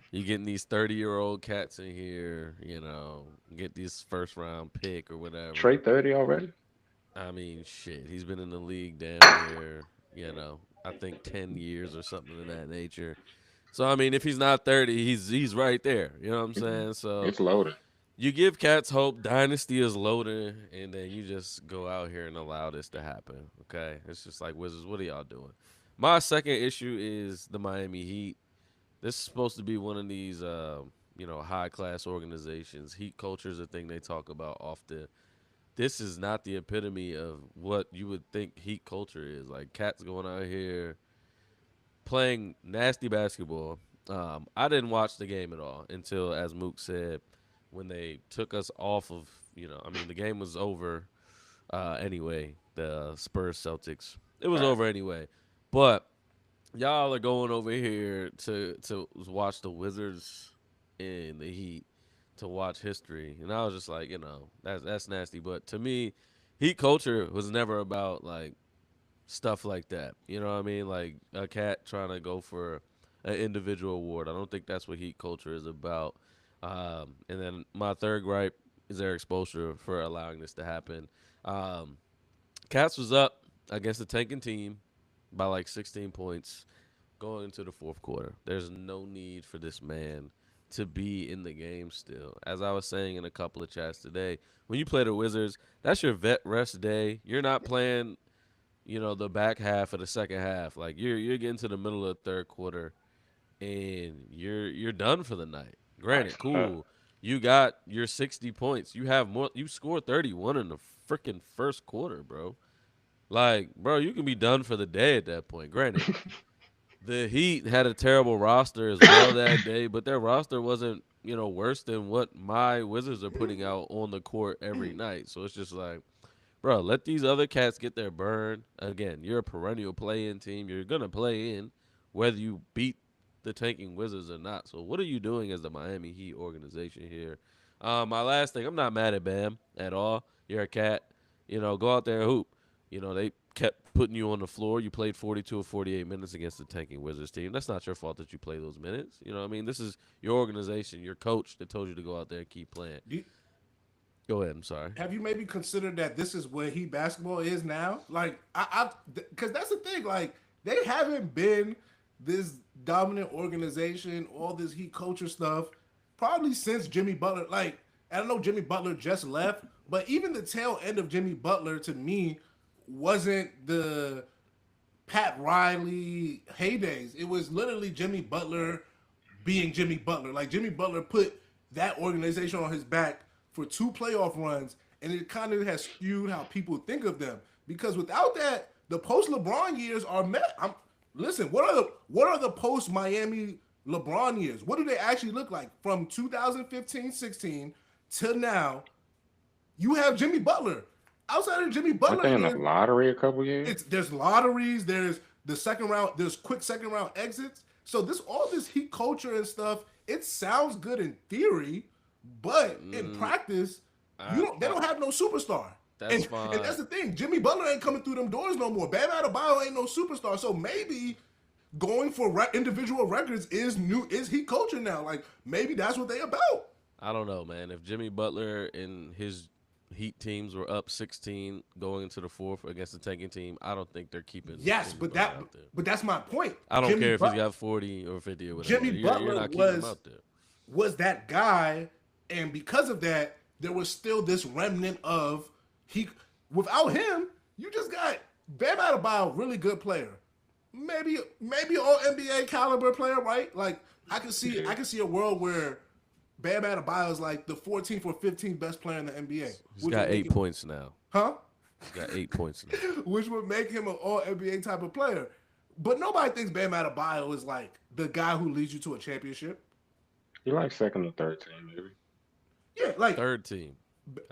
You're getting these 30-year-old cats in here, get this first round pick or whatever. Trey 30 already? I mean, shit. He's been in the league damn near, I think 10 years or something of that nature. So, I mean, if he's not 30, he's right there. You know what I'm saying? So It's loaded. you give cats hope. Dynasty is loading, and then you just go out here and allow this to happen. Okay? It's just like, Wizards, what are y'all doing? My second issue is the Miami Heat. This is supposed to be one of these, high-class organizations. Heat culture is a thing they talk about often. This is not the epitome of what you would think Heat culture is. Like, cats going out here playing nasty basketball. I didn't watch the game at all until, as Mook said, when they took us off of, the game was over anyway. The Spurs Celtics, it was over anyway. But y'all are going over here to watch the Wizards and the Heat, to watch history, and I was just like, that's nasty. But to me, Heat culture was never about like stuff like that. You know what I mean? Like a cat trying to go for an individual award. I don't think that's what Heat culture is about. And then my third gripe is their exposure for allowing this to happen. Cats was up against the tanking team by like 16 points going into the fourth quarter. There's no need for this man to be in the game still. As I was saying in a couple of chats today, when you play the Wizards, that's your vet rest day. You're not playing, the back half of the second half. Like you're getting to the middle of the third quarter and you're done for the night. Granted, cool. You got your 60 points. You have more. You scored 31 in the freaking first quarter, bro. Like, bro, you can be done for the day at that point. Granted, the Heat had a terrible roster as well that day, but their roster wasn't, worse than what my Wizards are putting out on the court every night. So it's just like, bro, let these other cats get their burn. Again, you're a perennial play-in team. You're going to play in whether you beat the tanking Wizards or not. So what are you doing as the Miami Heat organization here? My last thing, I'm not mad at Bam at all. You're a cat. Go out there and hoop. They kept putting you on the floor. You played 42 or 48 minutes against the tanking Wizards team. That's not your fault that you play those minutes. You know what I mean? This is your organization, your coach that told you to go out there and keep playing. Go ahead. I'm sorry. Have you maybe considered that this is where Heat basketball is now? Like, because that's the thing. Like, they haven't been this dominant organization, all this Heat culture stuff, probably since Jimmy Butler. Like, I don't know, Jimmy Butler just left, but even the tail end of Jimmy Butler to me wasn't the Pat Riley heydays. It was literally Jimmy Butler being Jimmy Butler. Like, Jimmy Butler put that organization on his back for 2 playoff runs, and it kind of has skewed how people think of them. Because without that, the post LeBron years are met. Listen, what are the post Miami LeBron years? What do they actually look like from 2015-16 till now? You have Jimmy Butler. Outside of Jimmy Butler, Weren't they in the lottery a couple years? There's lotteries. There's the second round. There's quick second round exits. So all this Heat culture and stuff, it sounds good in theory, but in practice, they don't have no superstar. That's And that's fine. the thing. Jimmy Butler ain't coming through them doors no more. Bam Adebayo ain't no superstar. So maybe going for individual records is new. Is he coaching now? Like maybe that's what they about. I don't know, man. If Jimmy Butler and his Heat teams were up 16 going into the fourth against the tanking team, I don't think they're keeping Yes, Jimmy Butler out there. but that's my point. I don't care if he's got 40 or 50 or whatever. Jimmy You're Butler not keeping him out there. was that guy, and because of that, there was still this remnant of he. Without him, you just got Bam Adebayo, really good player, maybe all NBA caliber player, right? Like I can see a world where Bam Adebayo is like the 14th or 15th best player in the NBA. He's got 8 points now. Huh? He's got 8 points now. Which would make him an all NBA type of player. But nobody thinks Bam Adebayo is like the guy who leads you to a championship. He like second or third team, maybe. Yeah, like Third team.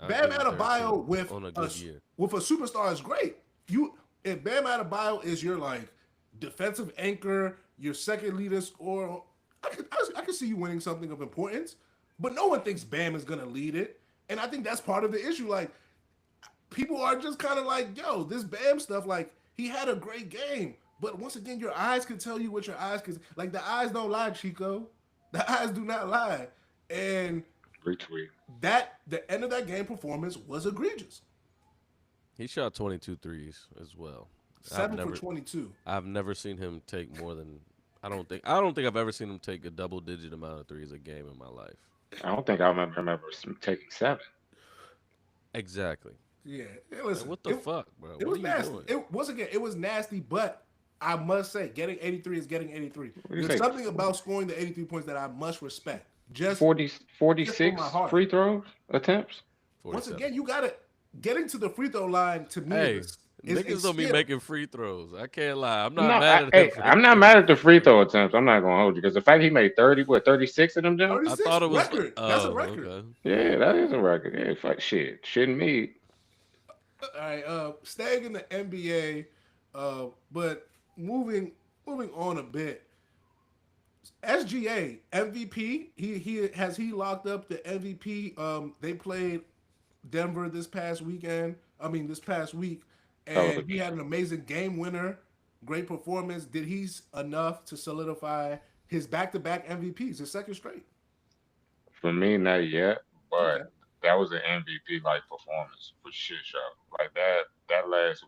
Bam Adebayo with on a good year. with a superstar is great. If Bam Adebayo is your like defensive anchor, your second leader scorer, I could see you winning something of importance. But no one thinks Bam is gonna lead it, and I think that's part of the issue. Like people are just kind of like, yo, this Bam stuff. Like he had a great game, but once again, your eyes can tell you what your eyes can. Like the eyes don't lie, Chico. The eyes do not lie, and Retweet. the end of that game performance was egregious. He shot 22 threes as well. 7 for 22. I've never seen him take more than I don't think I've ever seen him take a double-digit amount of threes a game in my life. I don't think I remember him ever taking 7. Exactly. Yeah, Like, what the fuck, bro? It What was are you nasty. doing? It was nasty, but I must say, getting 83 is getting 83. do you There's say? something about scoring the 83 points that I must respect. Just 40, 46 my heart. free throws attempts. once 47. again, you gotta getting to the free throw line to me. Hey, is niggas a don't be skill. making free throws. I can't lie. I'm No, not mad at him. I'm not mad at the free throw attempts. I'm not gonna hold you because the fact he made 36 of them, Jim. 36 I thought it was record. That's a record. Okay. Yeah, that is a record. Yeah, fuck shit. Shouldn't me. All right, staying in the NBA, but moving on a bit. SGA MVP. He locked up the MVP. They played Denver this past week, and he had an amazing game winner. Great performance. Did he's enough to solidify his back-to-back MVPs, his second straight? For me, not yet, but Okay. that was an MVP like performance for shit show. Like that last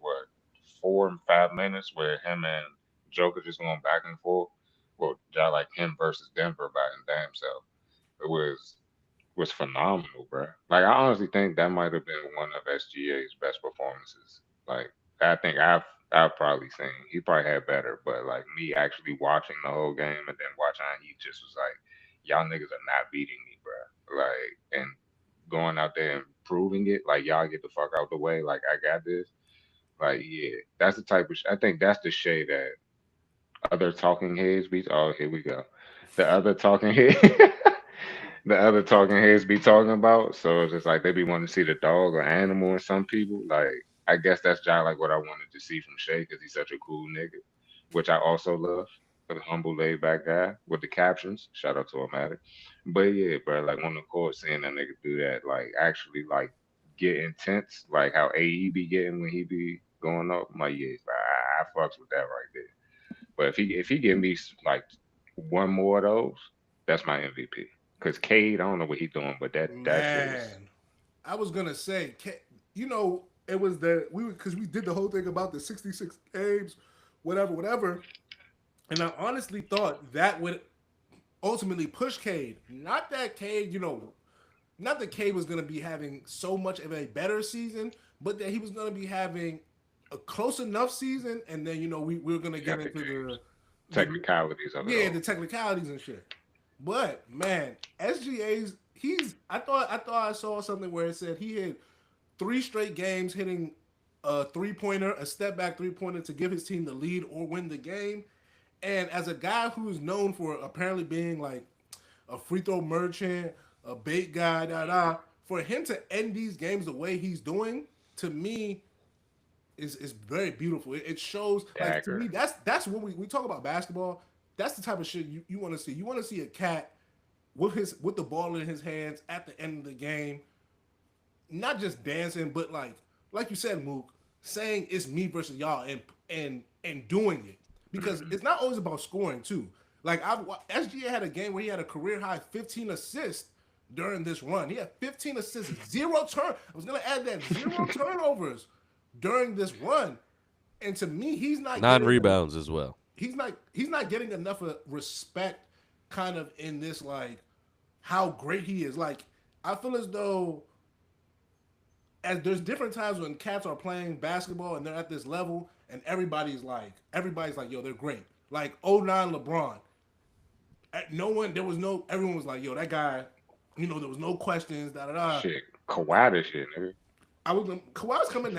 4 and 5 minutes where him and Joker just going back and forth. Well, like him versus Denver by his damn self. It was phenomenal, bro. Like I honestly think that might have been one of SGA's best performances. Like I think I've probably seen. He probably had better, but like me actually watching the whole game and then watching, he just was like, y'all niggas are not beating me, bro. Like and going out there and proving it, like y'all get the fuck out the way. Like I got this. Like yeah, that's the type of. I think that's the shade that other talking heads be. Oh, here we go. The other talking head. The other talking heads be talking about. So it's just like they be wanting to see the dog or animal in some people. Like I guess that's just like what I wanted to see from Shay because he's such a cool nigga, which I also love. A humble, laid back guy with the captions. Shout out to Omatic. But yeah, bro, like on the court, seeing that nigga do that, like actually like get intense, like how AE be getting when he be going up. I'm like, yeah, I fucks with that right there. But if he give me like one more of those, that's my MVP. Cause Cade, I don't know what he's doing, but that shit is Man, I was gonna say, it was because we did the whole thing about the 66 games, whatever, and I honestly thought that would ultimately push Cade. Not that Cade was gonna be having so much of a better season, but that he was gonna be having a close enough season, and then we're gonna get got the into games. Technicalities of it. yeah, all. the technicalities and shit. But man, SGA's I thought I saw something where it said he had 3 straight games hitting a 3-pointer, a step back 3-pointer to give his team the lead or win the game. And as a guy who's known for apparently being like a free throw merchant, a bait guy, for him to end these games the way he's doing, to me, is very beautiful. It shows, like, to Dagger. me, that's when we talk about basketball. That's the type of shit you want to see. You want to see a cat with the ball in his hands at the end of the game, not just dancing, but like like you said, Mook, saying it's me versus y'all and doing it because it's not always about scoring too. Like SGA had a game where he had a career high 15 assists during this run. He had 15 assists, zero turn. I was gonna add that zero turnovers during this run. And to me, he's not 9 getting rebounds as well. he's not getting enough of respect kind of in this like how great he is. Like I feel as though as there's different times when cats are playing basketball and they're at this level and everybody's like, yo, they're great. Like '09 LeBron. No one there was no everyone was like, yo, that guy, there was no questions, da da da. Shit, Kawhi this shit, nigga. Kawhi's coming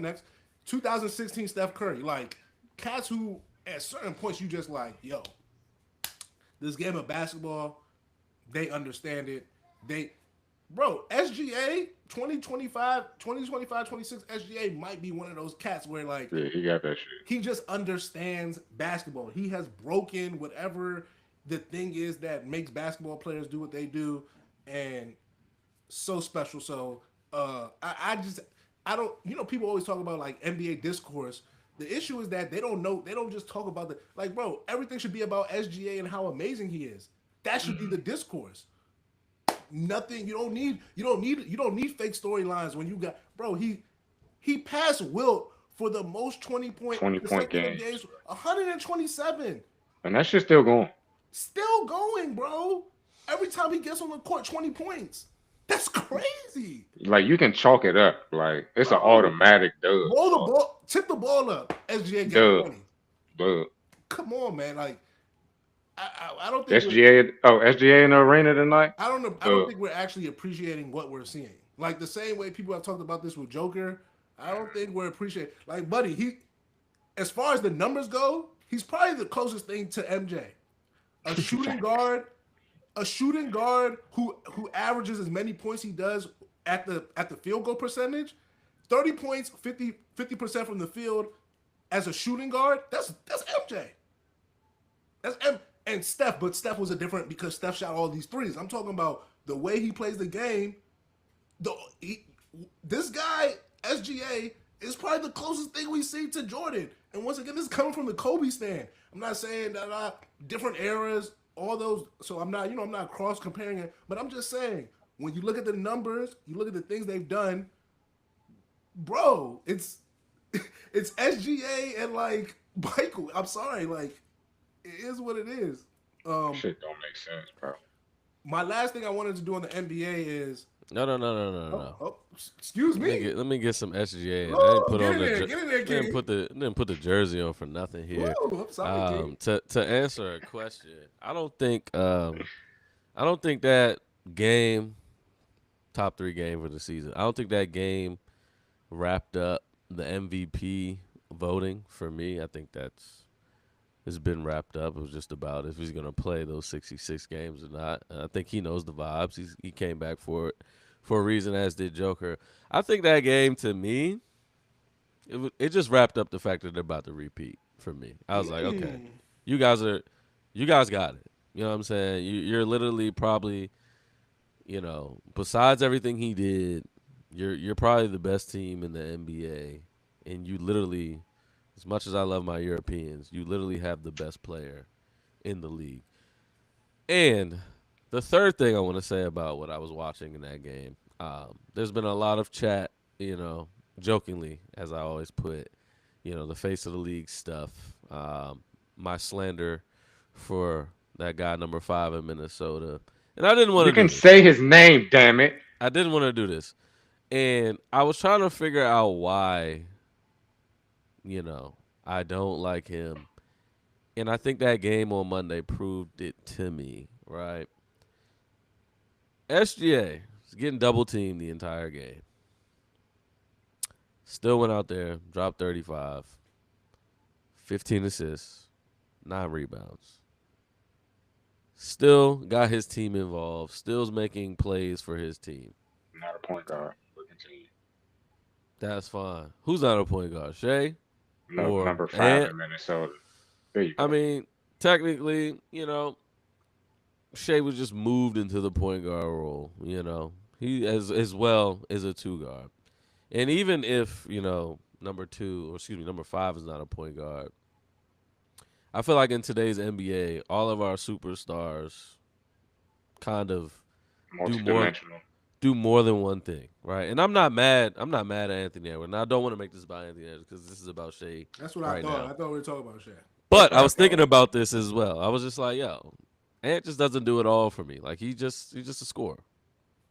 next. 2016 Steph Curry. Like cats who at certain points you just like, yo, this game of basketball, they understand it. SGA 2026 SGA might be one of those cats where like Yeah, he got that shit. he just understands basketball. He has broken whatever the thing is that makes basketball players do what they do, and so special. So I don't people always talk about like NBA discourse. The issue is that they don't just talk about bro, everything should be about SGA and how amazing he is. That should be the discourse. Nothing you don't need fake storylines when you got bro, he passed Wilt for the most 20-point games, 127. And that shit's still going. Still going, bro. Every time he gets on the court, 20 points. That's crazy. Like you can chalk it up. Like it's an automatic dub. Tip the ball up. SGA dub. 20. Dub. Come on, man. Like I don't think SGA in the arena tonight. I don't know. I don't think we're actually appreciating what we're seeing. Like the same way people have talked about this with Joker. I don't think we're appreciating. Like, buddy, as far as the numbers go, he's probably the closest thing to MJ. A shooting guard who averages as many points he does at the field goal percentage, 30 points, 50% from the field as a shooting guard. That's MJ. And Steph, but Steph was a different because Steph shot all these threes. I'm talking about the way he plays the game. This guy SGA is probably the closest thing we see to Jordan. And once again, this is coming from the Kobe stand. I'm not saying that different eras, all those. So I'm not cross comparing it, but I'm just saying when you look at the numbers, you look at the things they've done, bro. It's SGA and like Michael. I'm sorry, like it is what it is. Shit don't make sense, bro. My last thing I wanted to do on the NBA is No. Excuse me. Let me get some SGA. Whoa, I didn't put get on in there, get in there, didn't put the jersey on for nothing here. Whoa, I'm sorry, to answer a question, I don't think that game, top 3 game for the season. I don't think that game wrapped up the MVP voting for me. I think it's been wrapped up. It was just about if he's going to play those 66 games or not. And I think he knows the vibes. He came back for it for a reason, as did Joker. I think that game, to me, it just wrapped up the fact that they're about to repeat for me. I was like, okay, you guys got it. You know what I'm saying? You're literally probably, besides everything he did, you're probably the best team in the NBA, and you literally, as much as I love my Europeans, you literally have the best player in the league. And the third thing I want to say about what I was watching in that game, there's been a lot of chat, jokingly, as I always put, the face of the league stuff, my slander for that guy number 5 in Minnesota. And I didn't want to You can say his name, damn it. I didn't want to do this. And I was trying to figure out why, I don't like him. And I think that game on Monday proved it to me, right? SGA is getting double teamed the entire game. Still went out there, dropped 35, 15 assists, 9 rebounds. Still got his team involved. Still's making plays for his team. Not a point guard. We'll continue. That's fine. Who's not a point guard? Shea? No, Or number 5 Ant? in Minnesota. There you go. I mean, technically, Shea was just moved into the point guard role. He as well is a 2 guard. And even if, number 2, or excuse me, number 5 is not a point guard, I feel like in today's NBA, all of our superstars kind of do more Multi-dimensional. do more than one thing, right? And I'm not mad. I'm not mad at Anthony Edwards. And I don't want to make this about Anthony Edwards because this is about Shea That's what I right thought. now. I thought we were talking about Shaq. But That's I what I was thinking thought. about this as well. I was just like, yo, Ant just doesn't do it all for me. Like he's just a scorer.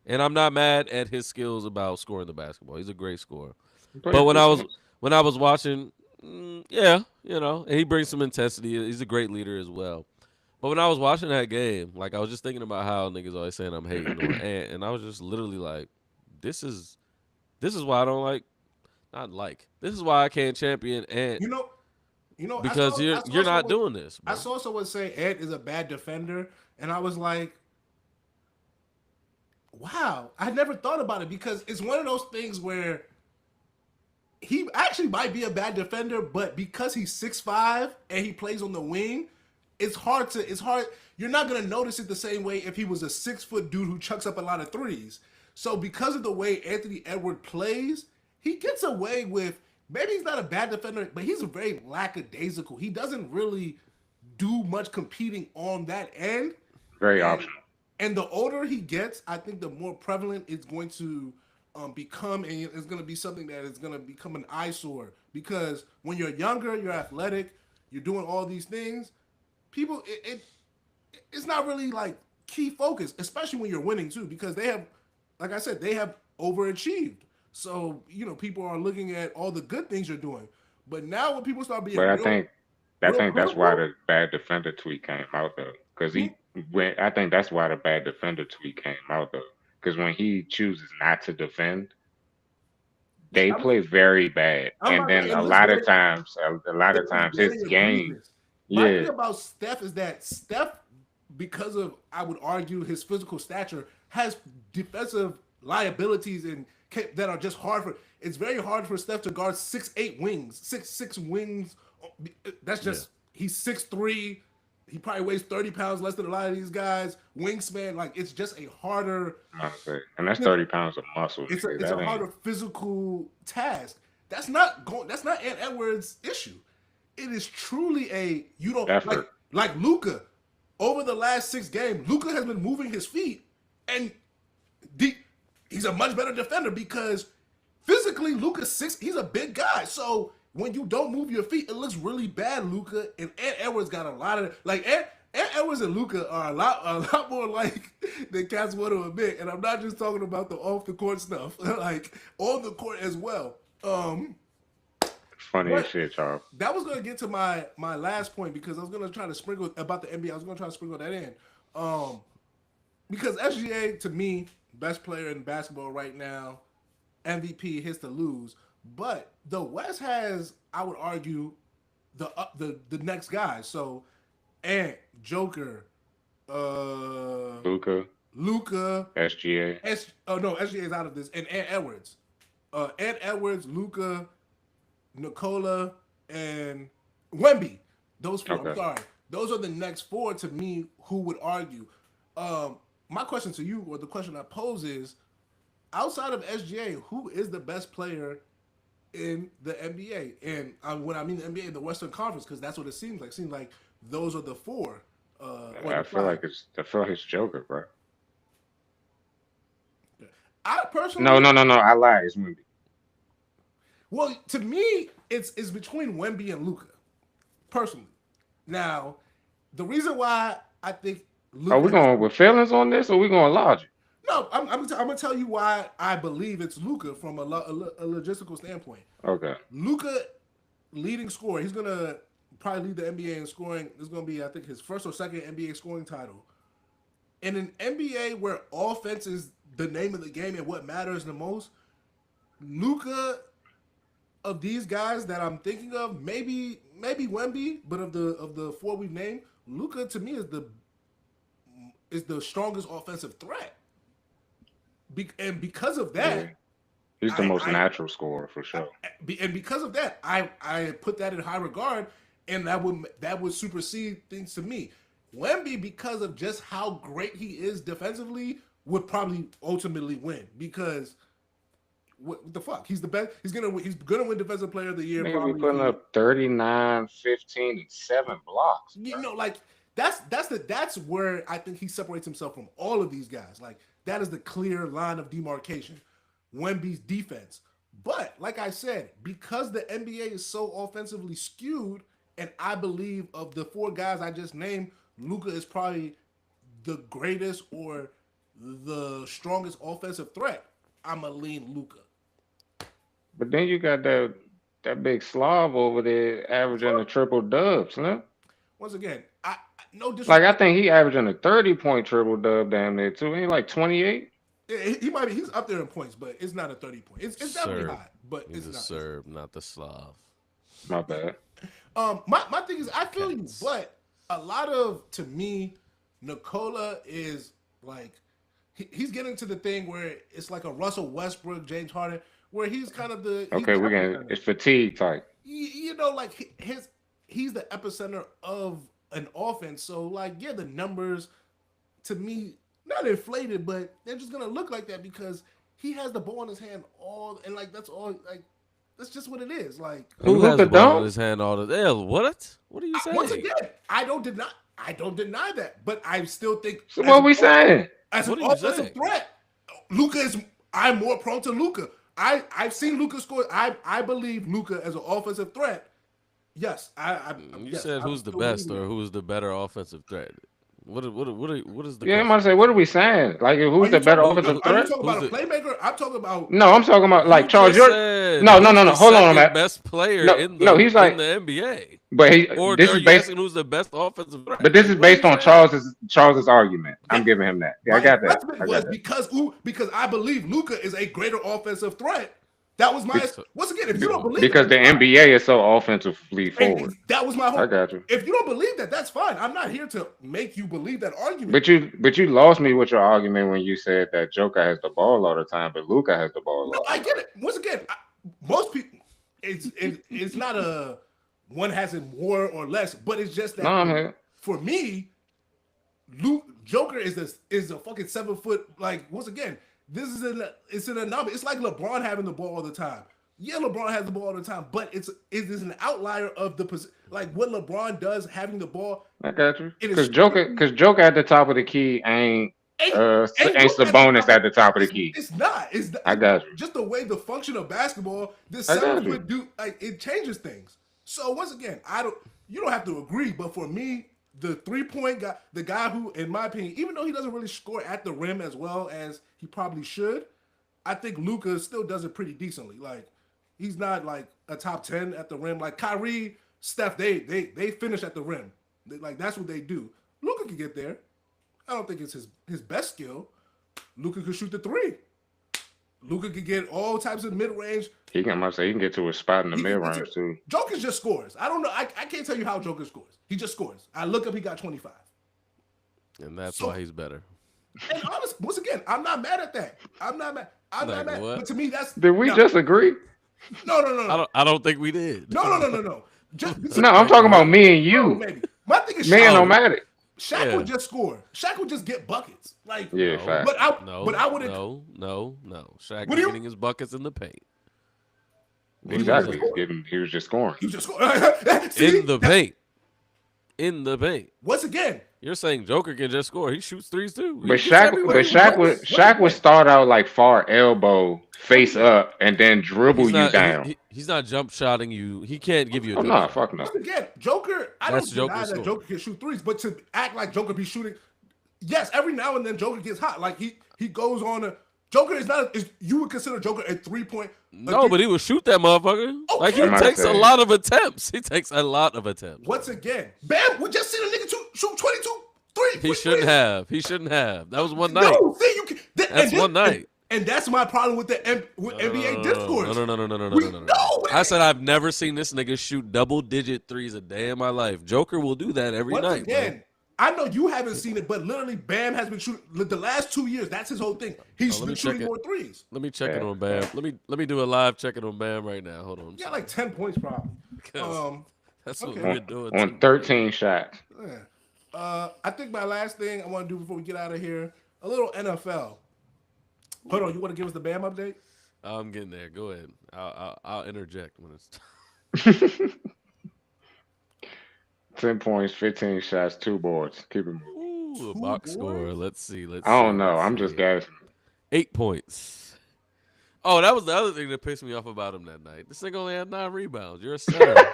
And I'm not mad at his skills about scoring the basketball. He's a great scorer. Plays But when I was defense. watching, yeah, and he brings some intensity. He's a great leader as well. But when I was watching that game, like I was just thinking about how niggas always saying I'm hating on Ant, and I was just literally like, this is why I don't like, not like. This is why I can't champion Ant You know, because I saw you're not someone, doing this, I bro. saw someone say Ant is a bad defender, and I was like, wow, I never thought about it because it's one of those things where he actually might be a bad defender, but because he's 6'5" and he plays on the wing, it's hard. You're not gonna notice it the same way if he was a 6-foot dude who chucks up a lot of threes. So because of the way Anthony Edwards plays, he gets away with, maybe he's not a bad defender, but he's a very lackadaisical. He doesn't really do much competing on that end. Very And optional. and the older he gets, I think the more prevalent it's going to become, and it's going to be something that is going to become an eyesore. Because when you're younger, you're athletic, you're doing all these things. People, it's not really like key focus, especially when you're winning too, because they have, like I said, they have overachieved. So people are looking at all the good things you're doing. But now when people start being But I real think that's why critical, the bad defender tweet came out though, because I think that's why the bad defender tweet came out though, because when he chooses not to defend, they I'm, play very bad, I'm and about to then say, it looks very, a lot it of looks times his very game, egregious. My yeah, thing about Steph is that Steph, because of, I would argue, his physical stature, has defensive liabilities and that are just hard for. It's very hard for Steph to guard 6'8" wings, six wings. That's Yeah. just, he's 6'3". He probably weighs 30 pounds less than a lot of these guys. Wingspan, like, it's just a harder, honestly, and that's you know, 30 pounds of muscle, it's nigga. a That ain't harder physical task. That's not Ant Edwards' issue. It is truly a, you don't effort. like Luca. Over the last 6 games, Luca has been moving his feet, and he's a much better defender because physically Luca's 6. He's a big guy, so when you don't move your feet, it looks really bad. Luca and Ant Edwards got a lot of, like, Ant Edwards and Luca are a lot more like than cats want to admit, and I'm not just talking about the off the court stuff, like on the court as well. Funny as But shit, Charles. that was going to get to my last point because I was going to try to sprinkle about the NBA. I was going to try to sprinkle that in, because SGA to me best player in basketball right now, MVP hits to lose. But the West has, I would argue, the next guy. So Ant, Joker, Luca, Luca, SGA. SGA is out of this, and Ant Edwards, Luca, Nikola, and Wemby. Those 4. I'm Okay. sorry. Those are the next 4 to me who would argue. My question to you, or the question I pose is, outside of SGA, who is the best player in the NBA? And when I mean the NBA, the Western Conference, because that's what it seems like. It seems like those are the 4. Or I the feel 5. like it's Joker, bro. I No, personally, no, no, no. I lied. It's Wemby. well, to me, it's between Wemby and Luca, personally. Now, the reason why I think Are we Luca, going with feelings on this, or we going logic? no, I'm gonna tell you why I believe it's Luca from a logistical standpoint. Okay. Luca, leading scorer, he's gonna probably lead the NBA in scoring. This is gonna be, I think, his first or second NBA scoring title. In an NBA where offense is the name of the game and what matters the most, Luca, of these guys that I'm thinking of, maybe Wemby, but of the 4 we've named, Luca to me is the strongest offensive threat. And because of Yeah. that, He's the I- most I- natural scorer for sure. and because of that, I put that in high regard, and that would supersede things to me. Wemby, because of just how great he is defensively, would probably ultimately win because What the fuck? He's the best. He's gonna win Defensive Player of the Year. Nigga be Probably. putting up 39, 15, and 7 blocks. You know, like that's where I think he separates himself from all of these guys. Like that is the clear line of demarcation. Wemby's defense. But like I said, because the NBA is so offensively skewed, and I believe of the 4 guys I just named, Luka is probably the greatest or the strongest offensive threat. I'ma lean Luka. But then you got that big slob over there averaging a triple dubs, no? Once again, I no Like disrespect. I think he averaging a 30-point triple dub damn near too. Ain't like 28. He might be. He's up there in points, but it's not a 30 point. It's definitely Serb. high, but He's it's a not. Serb, not the Slav. My bad. My thing is, I feel you, Cats. but a lot of, to me, Nikola is like he's getting to the thing where it's like a Russell Westbrook, James Harden, where he's kind of the Okay, we're gonna it's fatigue type. you know, like he's the epicenter of an offense. So like, yeah, the numbers to me not inflated, but they're just gonna look like that because he has the ball in his hand all, and like that's all. Like that's just what it is. Like Who Luka has the ball in don't? his hand all the hell? What? What are you saying? once again, I don't deny that, but I still think. So as what an we saying? As What an are you offensive saying? threat, Luka is. I'm more prone to Luka. I've seen Luka score. I believe Luka as an offensive threat. Yes, You yes, said I'm who's the still best believing or who's the better offensive threat? What is the Yeah, I'm question? about to say, what are we saying? Like, Are who's you the better talking- offensive Are you threat? talking about a Who's the- playmaker? I'm talking about. No, I'm talking about like You Charles just Jordan. said No, who's the hold on, second Matt. best player No, in the no, he's like- in the NBA. But Or this are is you based. asking who's the best offensive threat? But this is What based I'm on saying- Charles's argument. I'm giving him that. Yeah, I My got that. investment I was got that. because I believe Luka is a greater offensive threat. That was my. Once again, if you don't believe Because it, the that's fine. NBA is so offensively And forward. that was my whole. I got you. If you don't believe that, that's fine. I'm not here to make you believe that argument. But you lost me with your argument when you said that Joker has the ball all the time, but Luka has the ball. No, all I the get time. it. Once again, most people, it's not a one has it more or less, but it's just that No, I'm here. for me, Joker is a fucking 7 foot. Like once again, it's an anomaly. It's like LeBron having the ball all the time. Yeah, LeBron has the ball all the time, but it is an outlier of the like what LeBron does having the ball. I got you. It is Because Joker at the top of the key ain't Sabonis at the top of the key. It's not. I got you. Just the way the function of basketball, this I got 7 you. foot dude, like it changes things. So once again, you don't have to agree, but for me, the 3-point guy, the guy who, in my opinion, even though he doesn't really score at the rim as well as he probably should, I think Luka still does it pretty decently. Like he's not like a top 10 at the rim. Like Kyrie, Steph, they finish at the rim. Like that's what they do. Luka can get there. I don't think it's his best skill. Luka could shoot the 3. Luka could get all types of mid-range. He can get to a spot in the He mid can get range to- too. Joker just scores. I don't know. I can't tell you how Joker scores. He just scores. I look up, he got 25. And that's So- why he's better. And honest, once again, I'm not mad at that. I'm not mad. Like what? But to me, that's Did we no, just agree? no. I don't think we did. No. Just No, I'm talking about me and no, you. maybe. My thing is Me and Shaq. Omatic. Shaq Yeah. would just score. Shaq would just get buckets. Like Yeah, No. fact. but I No, but I wouldn't. No. Shaq What was do you- getting his buckets in the paint. Exactly. He was just scoring. You just score. See? In the paint. In the paint. Once again, You're saying Joker can just score. He shoots threes too. He But shoots Shaq everywhere. Shaq would start out like far elbow, face up, and then dribble He's you not, down. he's not jump shotting you. He can't give you a Oh, jump no, shot. fuck no. once again, Joker. I That's don't deny Joker's that score. Joker can shoot threes, but to act like Joker be shooting, yes, every now and then Joker gets hot. Like he goes on a. Joker is not. You would consider Joker a 3-point. No, but he will shoot that motherfucker. Okay. Like he I'm about to takes a say. lot of attempts. He takes a lot of attempts. Once again, Bam. We just seen a nigga shoot 22 threes. He shouldn't have. He shouldn't have. That was one night. No, see, you can. That's one night. And that's my problem with the NBA discourse. No. We know I said I've never seen this nigga shoot double-digit threes a day in my life. Joker will do that every Once night. again, I know you haven't seen it, but literally, Bam has been shooting the last 2 years. That's his whole thing. He's let me been check shooting it. more threes. Let me check it on Bam. Let me do a live check-in on Bam right now. Hold on. He got like 10 points probably. Because that's what okay. we're doing. On 13 shots. Yeah. I think my last thing I want to do before we get out of here, a little NFL. Hold on, you want to give us the Bam update? I'm getting there. Go ahead. I'll interject when it's 10 points, 15 shots, 2 boards. Keep it moving. Ooh, a Two box score. boards. Let's see. Let's I see. don't know. Let's I'm just see. guessing. 8 points. Oh, that was the other thing that pissed me off about him that night. This nigga only had 9 rebounds. You're a center.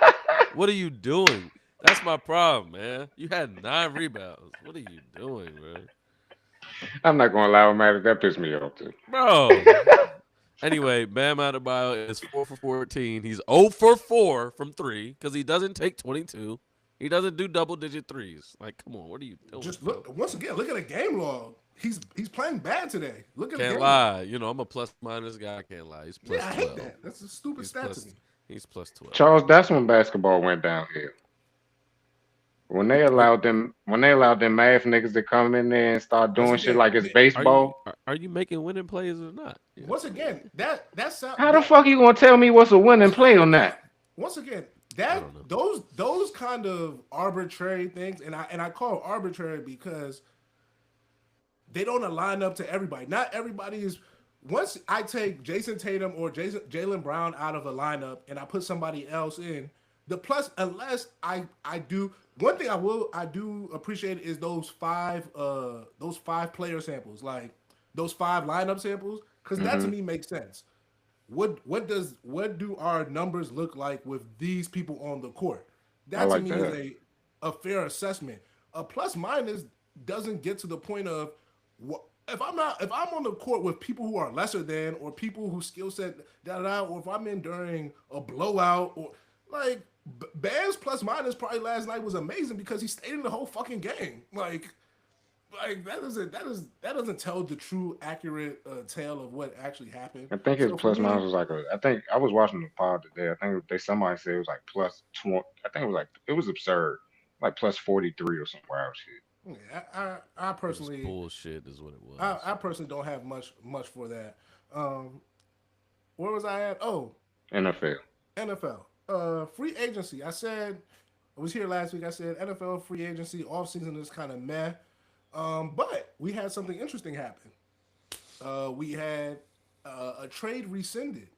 What are you doing? That's my problem, man. You had 9 rebounds. What are you doing, man? I'm not gonna lie, Matter. That pissed me off too. Bro. Anyway, Bam Adebayo is 4 for 14. He's 0 for 4 from three because he doesn't take 22. He doesn't do double-digit threes. Like, come on, what are you doing? Just bro? look once again. Look at the game log. He's playing bad today. Look at the Can't game lie. You know, I'm a plus minus guy. I can't lie. He's log. plus Yeah, I 12. hate that. That's a stupid He's stat plus, to me. he's plus 12. Charles, that's when basketball went downhill. When they allowed them math niggas to come in there and start Once doing shit again, like it's Are you baseball. are you making winning plays or not? Yeah. once again, that's How the fuck you gonna tell me what's a winning play on that? once again, I that don't know. those kind of arbitrary things, and I call it arbitrary because they don't align up to everybody. Not everybody is. Once I take Jason Tatum or Jalen Brown out of a lineup and I put somebody else in, the plus unless I do one thing I do appreciate is those five player samples, like those five lineup samples, because that to Hmm. me makes sense. What do our numbers look like with these people on the court? I That to like me that. is a fair assessment. A plus minus doesn't get to the point of if I'm on the court with people who are lesser than or people whose skill set or if I'm in during a blowout or like Bam's plus minus probably last night was amazing because he stayed in the whole fucking game. Like that doesn't tell the true accurate tale of what actually happened. I think his So for plus minus me, was like a. I think I was watching the pod today. I think somebody said it was like plus 20. I think it was absurd, like plus 43 or some wild shit. yeah, I It was personally bullshit, is what it I, was. I personally don't have much for that. Um, where was I at? Oh, NFL. NFL. Free agency. I was here last week. I said NFL free agency off season is kind of meh. But we had something interesting happen. We had a trade rescinded.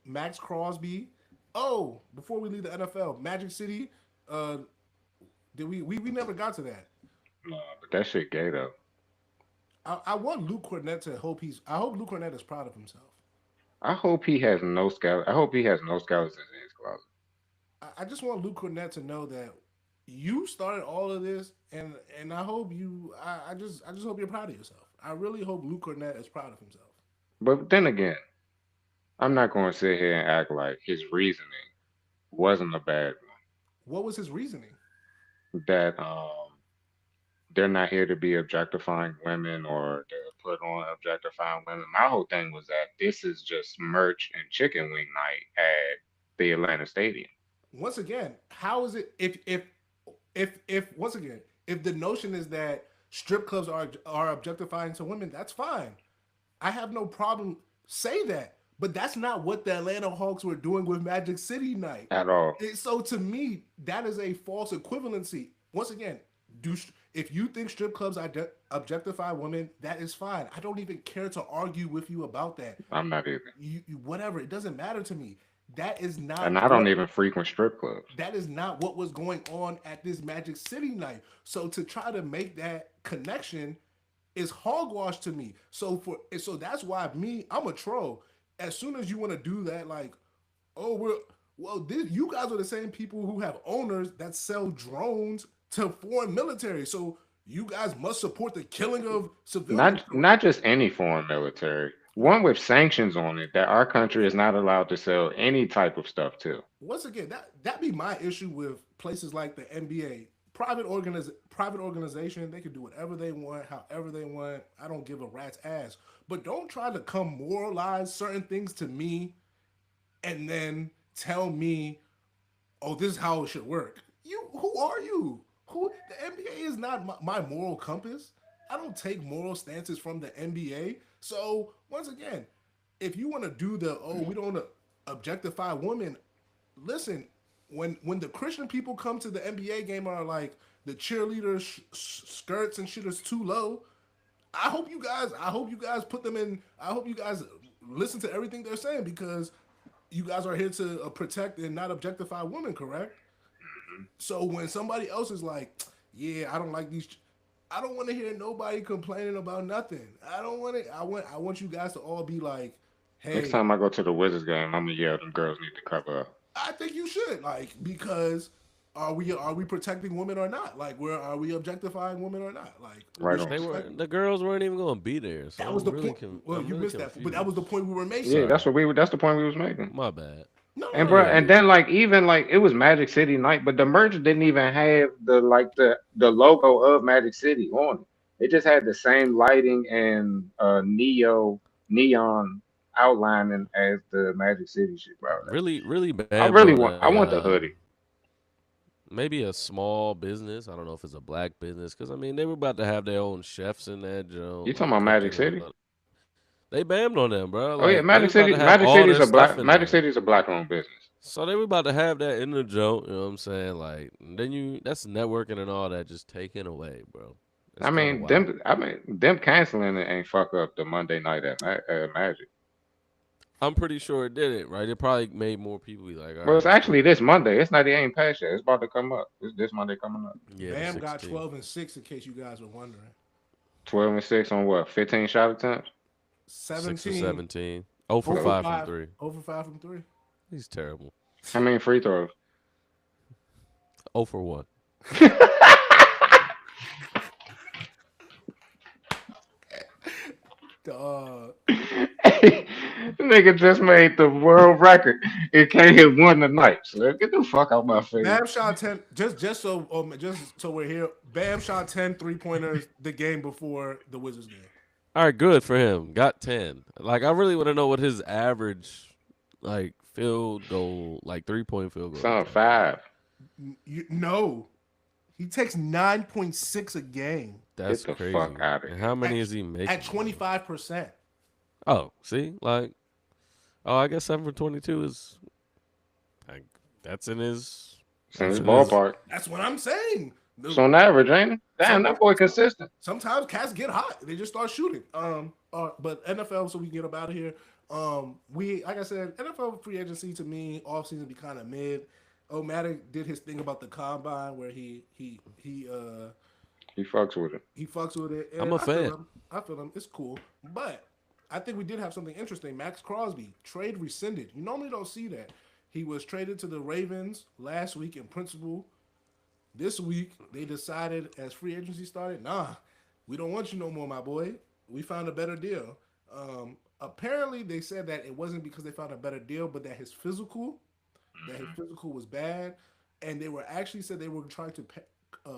Max Crosby. Oh, before we leave the NFL, Magic City. Uh, did we never got to that. But that shit gay though. I want Luke Cornett to hope I hope Luke Cornett is proud of himself. I hope he has no scout. I hope he has no skeletons in his closet. I just want Luke Cornett to know that you started all of this, and I hope you. I just hope you're proud of yourself. I really hope Luke Cornett is proud of himself. But then again, I'm not going to sit here and act like his reasoning wasn't a bad What was his reasoning? one. That they're not here to be objectifying women or to put on objectifying women. My whole thing was that this is just merch and chicken wing night at the Atlanta Stadium. Once again, how is it if once again if the notion is that strip clubs are objectifying to women, that's fine. I have no problem. Say that, but that's not what the Atlanta Hawks were doing with Magic City night. At all. So to me, that is a false equivalency. Once again, do if you think strip clubs objectify women, that is fine. I don't even care to argue with you about that. I'm not even. Whatever, it doesn't matter to me. That is not And I don't what even frequent strip clubs. that is not what was going on at this Magic City night. So to try to make that connection is hogwash to me. So that's why I'm a troll. As soon as you want to do that, like, oh, you guys are the same people who have owners that sell drones to foreign military. So you guys must support the killing of civilians. Not just any foreign military. One with sanctions on it that our country is not allowed to sell any type of stuff to. Once again, that be my issue with places like the NBA. Private organization, they can do whatever they want, however they want. I don't give a rat's ass. But don't try to come moralize certain things to me and then tell me, oh, this is how it should work. Who are you? Who the NBA is not my moral compass. I don't take moral stances from the NBA. So once again, if you want to do we don't objectify women, listen. When the Christian people come to the NBA game and are like the cheerleaders skirts and shit is too low. I hope you guys put them in. I hope you guys listen to everything they're saying because you guys are here to protect and not objectify women, correct? So when somebody else is like, "Yeah, I don't like these," I don't want to hear nobody complaining about nothing. I don't want it. I want you guys to all be like, Next "Hey, time I go to the Wizards game, I'm gonna yell them girls need to cover up. I think you should like because are we protecting women or not? Like, where are we objectifying women or not? Like, we Right should on. They respect. were the girls weren't even going to be there, so That was the point. Well, I'm you really missed that, but that was confused. the point we were making. Yeah, Sorry, that's the point we was making. my bad. No, And no, bro, no. Yeah, and then like even like it was Magic City night, but the merch didn't even have the logo of Magic City on it. It just had the same lighting and neon outlining as the Magic City shit, bro. really I bammed really on want I want the hoodie. maybe a small business. I don't know if it's a black business because I mean they were about to have their own chefs in that You joint, talking like about Magic cooking and City? all. They bammed on them, bro. Oh yeah, Like they was about to have Magic all City their is a stuff black in Magic there. City is a black owned business. So they were about to have that in the joke, you know what I'm saying? Like then that's networking and all that just taken away, bro. It's kind of wild. I mean them canceling it ain't fuck up the Monday night at Magic. I'm pretty sure it didn't, right? It probably made more people be like, all Well, right, it's it's actually cool. this Monday. It's not. It ain't past yet. It's about to come up. It's this Monday coming up. Yeah, the Bam got 16th. 12-6. In case you guys were wondering, 12-6 on what? 15 shot attempts. 6 for 17 17. 0 for over 5 from five, 3. over 5 from 3. He's terrible. How many free throws? 0 for 1. Uh, Nigga just made the world record. It can't hit one tonight. So get the fuck out my face. Bam shot 10. Just so we're here. Bam shot 10 3-pointers the game before the Wizards game. All right, good for him. Got 10. Like I really want to know what his average like field goal, like 3-point field goal Son, attempt. 5. No, he takes 9.6 a game That's Get the crazy. fuck out of And here. how many is he making? at 25%. Oh, see? Like I guess 7 for 22 is like that's in his It's in his that's in his ballpark. That's what I'm saying. It's on average, ain't it? Damn, that boy consistent. Sometimes cats get hot. They just start shooting. But NFL, so we can get up out of here. We like I said, NFL free agency to me, off season be kind of mid. Omatic did his thing about the combine where He fucks with it. he fucks with it. And I'm a I feel fan. him. I feel him. It's cool. But I think we did have something interesting. Max Crosby, trade rescinded. You normally don't see that. He was traded to the Ravens last week in principle. This week, they decided as free agency started, nah, we don't want you no more, my boy. We found a better deal. Apparently, they said that it wasn't because they found a better deal, but that his physical was bad, and they were actually said they were trying to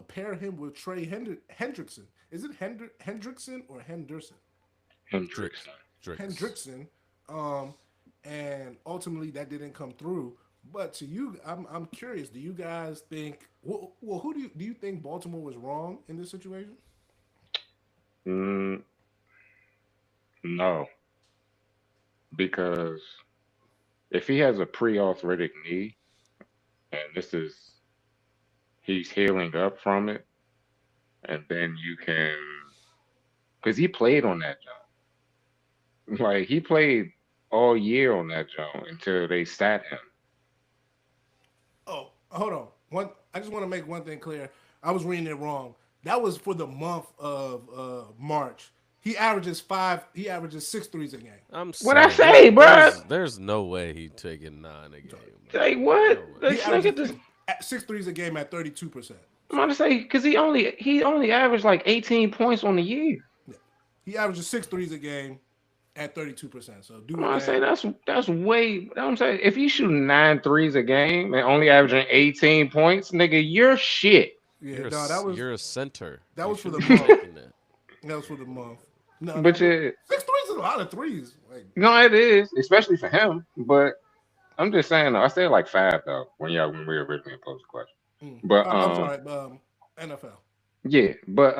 pair him with Trey Hendrickson. Is it Hendrickson or Henderson? Hendricks. Drix. Hendrickson. And ultimately that didn't come through. But to you, I'm curious. Do you guys think? Well, who do you think Baltimore was wrong in this situation? Mm, no, because if he has a pre-arthritic knee and he's healing up from it, and then you can, because he played on that jump. Like he played all year on that jump until they sat him. Oh, hold on. I just want to make one thing clear. I was reading it wrong. That was for the month of March. He averages five. He averages six threes a game. I'm What I saying say, bro? there's no way he taking 9 a game, bro. Like what? No way. He This nigga averages just. six threes a game at 32%. I'm about to say because he only averaged like 18 points on the year. Yeah. He averages six threes a game at 32%. So do I'm with about to say that. that's way. I'm saying if you shoot 9 threes a game and only averaging 18 points, nigga, you're shit. Yeah, no, that was You're a center. that You was for the shouldn't be month. taking that. That was for the month. No, But no, you, six threes is a lot of threes. Like, no, it is, especially for him. But I'm just saying, though, I said like 5 though when we originally posed the question. But I'm sorry, NFL. yeah, but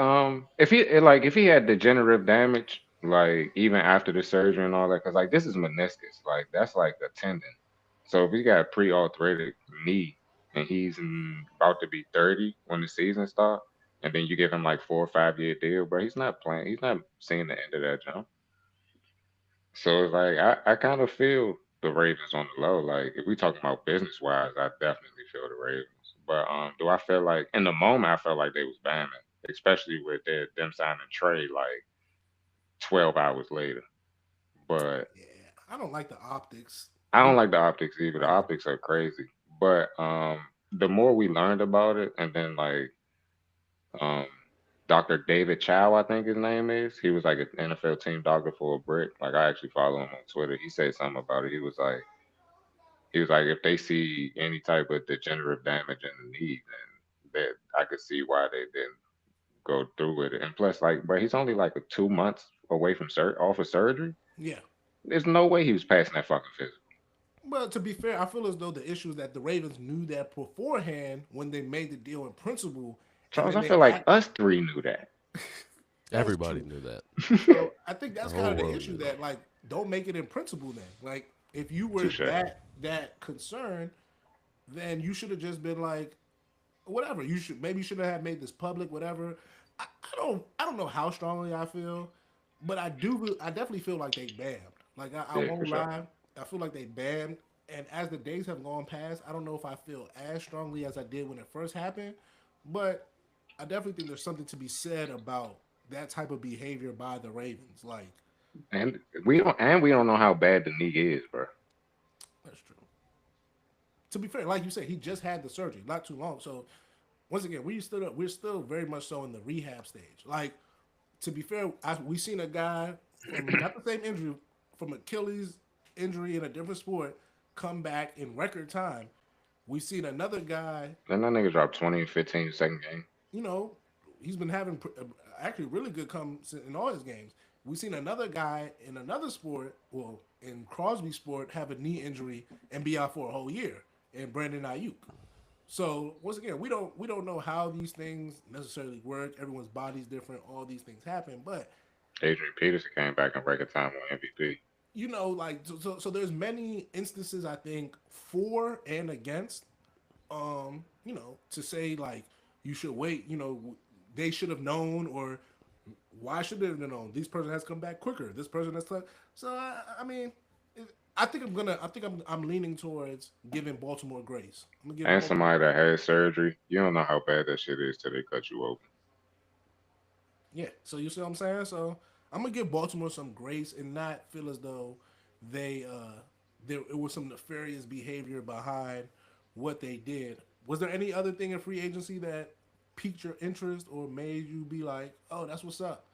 if he had degenerative damage, like even after the surgery and all that, because like this is meniscus, like that's like a tendon. So if he got a pre-arthritic knee and he's about to be 30 when the season starts, and then you give him like 4 or 5 year deal, bro, he's not playing. He's not seeing the end of that jump. So it's like I kind of feel the Ravens on the low. Like if we talking about business wise, I definitely feel the Ravens. But do I feel like in the moment I felt like they was banning, especially with them signing Trey like 12 hours later. But Yeah, I don't like the optics. I You don't know, like the optics either. The I don't. optics are crazy. But the more we learned about it, and then like um Dr. David Chow, I think his name is. He was like an NFL team doctor for a brick. Like I actually follow him on Twitter. He said something about it. He was like, if they see any type of degenerative damage in the knee, then that I could see why they didn't go through with it. And plus, like, but he's only like 2 months away from off of surgery. Yeah, There's no way he was passing that fucking physical. but to be fair, I feel as though the issue is that the Ravens knew that beforehand when they made the deal in principle, and Charles, then I they feel like act. us three knew that. That's Everybody true. knew that. So I think The that's kind whole of the world issue knew that. that like don't make it in principle then. Like if you were Touche. that concerned, then you should have just been like whatever. You should have made this public, whatever. I don't know how strongly I feel, but I definitely feel like they banned. Like I Yeah, for won't sure. lie. I feel like they banned and as the days have gone past, I don't know if I feel as strongly as I did when it first happened, but I definitely think there's something to be said about that type of behavior by the Ravens. Like, And we don't know how bad the knee is, bro. that's true. To be fair, like you said, he just had the surgery not too long. So once again, we're still very much so in the rehab stage. Like to be fair, we seen a guy from not the same injury, from Achilles injury in a different sport, come back in record time. We seen another guy, Then that nigga dropped 20 and 15 second game. you know, he's been having actually really good comes in all his games. We seen another guy in another sport, well, in Crosby sport, have a knee injury and be out for a whole year, and Brandon Ayuk. So once again, we don't know how these things necessarily work. Everyone's body's different. All these things happen, but Adrian Peterson came back in record time on MVP. like so there's many instances I think for and against. To say like you should wait. They should have known, or why should they have known? This person has come back quicker. This person has come. So I mean, I think I'm leaning towards giving Baltimore grace. I'm gonna give And Baltimore. somebody that had surgery, you don't know how bad that shit is till they cut you open. Yeah. So you see what I'm saying? So I'm gonna give Baltimore some grace and not feel as though they there it was some nefarious behavior behind what they did. Was there any other thing in free agency that piqued your interest or made you be like, oh, that's what's up?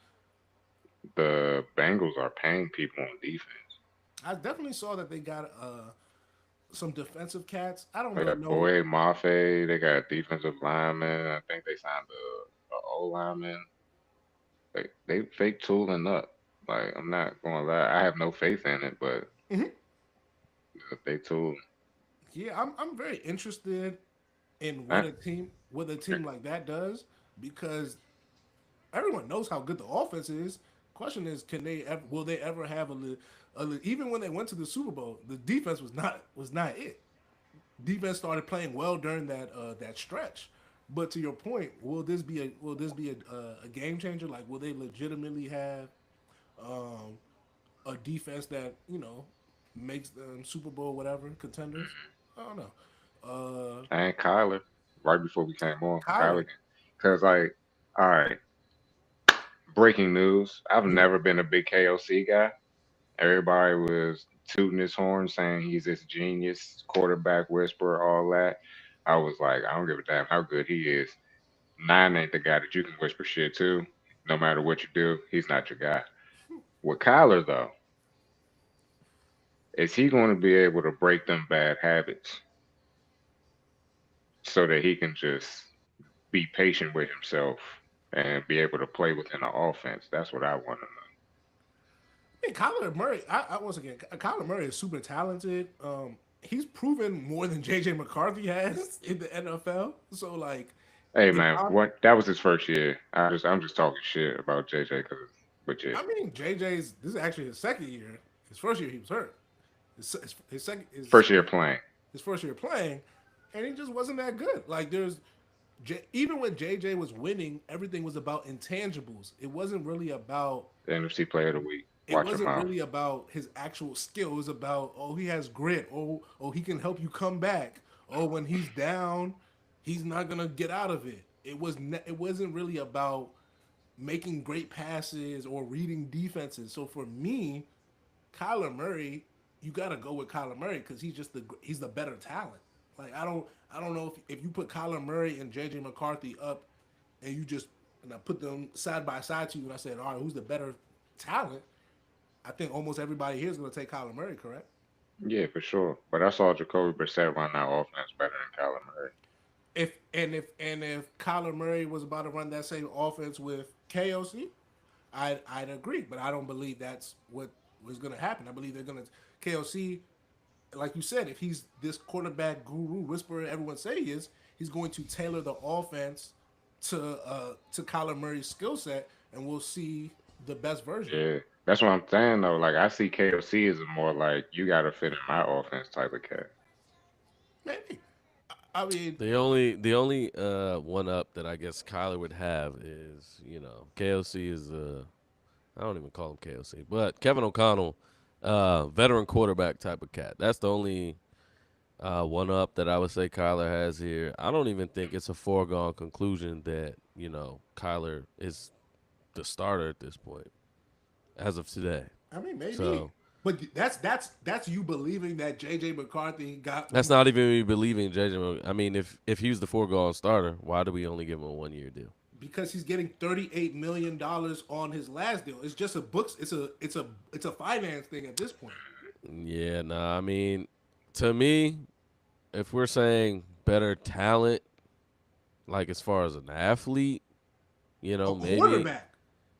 The Bengals are paying people on defense. I definitely saw that they got some defensive cats. I don't They really got know. Boye Mafe. They got defensive lineman. I think they signed the O lineman. They fake tooling up. Like I'm not gonna lie, I have no faith in it, but Mhm. they tool. Yeah, I'm very interested in I, what a team like that does because everyone knows how good the offense is. Question is, will they ever have even when they went to the Super Bowl, the defense was not it. Defense started playing well during that stretch. But to your point, will this be a game changer? Like, will they legitimately have um, a defense that makes them Super Bowl whatever contenders? I don't know. and Kyler, right before we came on, Kyler, Kyler, because like, all right, breaking news. I've yeah, never been a big KOC guy. Everybody was tooting his horn, saying he's this genius quarterback whisperer, all that. I was like, I don't give a damn how good he is. Nine ain't the guy that you can whisper shit to. No matter what you do, he's not your guy. With Kyler though, is he going to be able to break them bad habits so that he can just be patient with himself and be able to play within the offense? That's what I want to I mean, Kyler Murray. Once again, Kyler Murray is super talented. He's proven more than JJ McCarthy has in the NFL. So like, know. Hey if man, I'm, what that was his first year. I'm just talking shit about JJ because, but yeah, I mean, JJ's this is actually his second year. His first year he was hurt. His second first year playing. his first year playing, and he just wasn't that good. Like even when JJ was winning, everything was about intangibles. It wasn't really about The NFC Player of the Week. it Watch your wasn't mouth. really about his actual skill. It was about, oh, he has grit. Oh, he can help you come back. Oh, when he's down, he's not gonna get out of it. It wasn't really about making great passes or reading defenses. So for me, Kyler Murray, you got to go with Kyler Murray because he's the better talent. Like I don't know if you put Kyler Murray and JJ McCarthy up and I put them side by side to you and I said, all right, who's the better talent? I think almost everybody here is going to take Kyler Murray, correct? Yeah, for sure. But I saw Jacoby Brissett run that offense better than Kyler Murray. If Kyler Murray was about to run that same offense with KOC, I'd agree, but I don't believe that's what was going to happen. I believe they're going to KOC, like you said, if he's this quarterback guru whisperer everyone say he is, he's going to tailor the offense to Kyler Murray's skill set, and we'll see the best version. Yeah, that's what I'm saying though. Like I see KOC as a more like you got to fit in my offense type of cat. Maybe. I mean, The only one up that I guess Kyler would have is, KOC is I don't even call him KOC, but Kevin O'Connell, veteran quarterback type of cat. That's the only one up that I would say Kyler has here. I don't even think it's a foregone conclusion that, Kyler is the starter at this point as of today. I mean, maybe. So But that's you believing that JJ McCarthy got. that's not even me believing JJ. I mean, if he's the foregone starter, why do we only give him a 1 year deal? Because he's getting $38 million on his last deal. It's just a books. It's a finance thing at this point. Yeah, nah. I mean, to me, if we're saying better talent, like as far as an athlete, A maybe quarterback.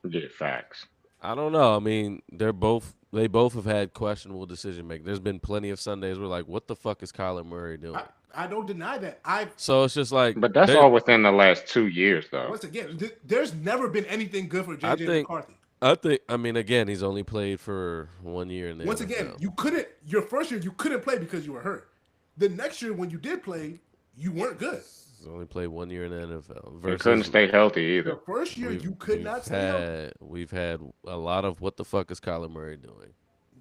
Yeah, facts. I don't know. I mean, they both have had questionable decision making. There's been plenty of Sundays where like, what the fuck is Kyler Murray doing? I don't deny that. So it's just like, But that's all within the last 2 years though. Once again, there's never been anything good for JJ McCarthy. I mean, again, he's only played for 1 year. Once again, your first year you couldn't play because you were hurt. The next year when you did play, you weren't good. He's only played 1 year in the NFL. He couldn't stay healthy either. The first year you could not stay healthy. We've had a lot of what the fuck is Kyler Murray doing?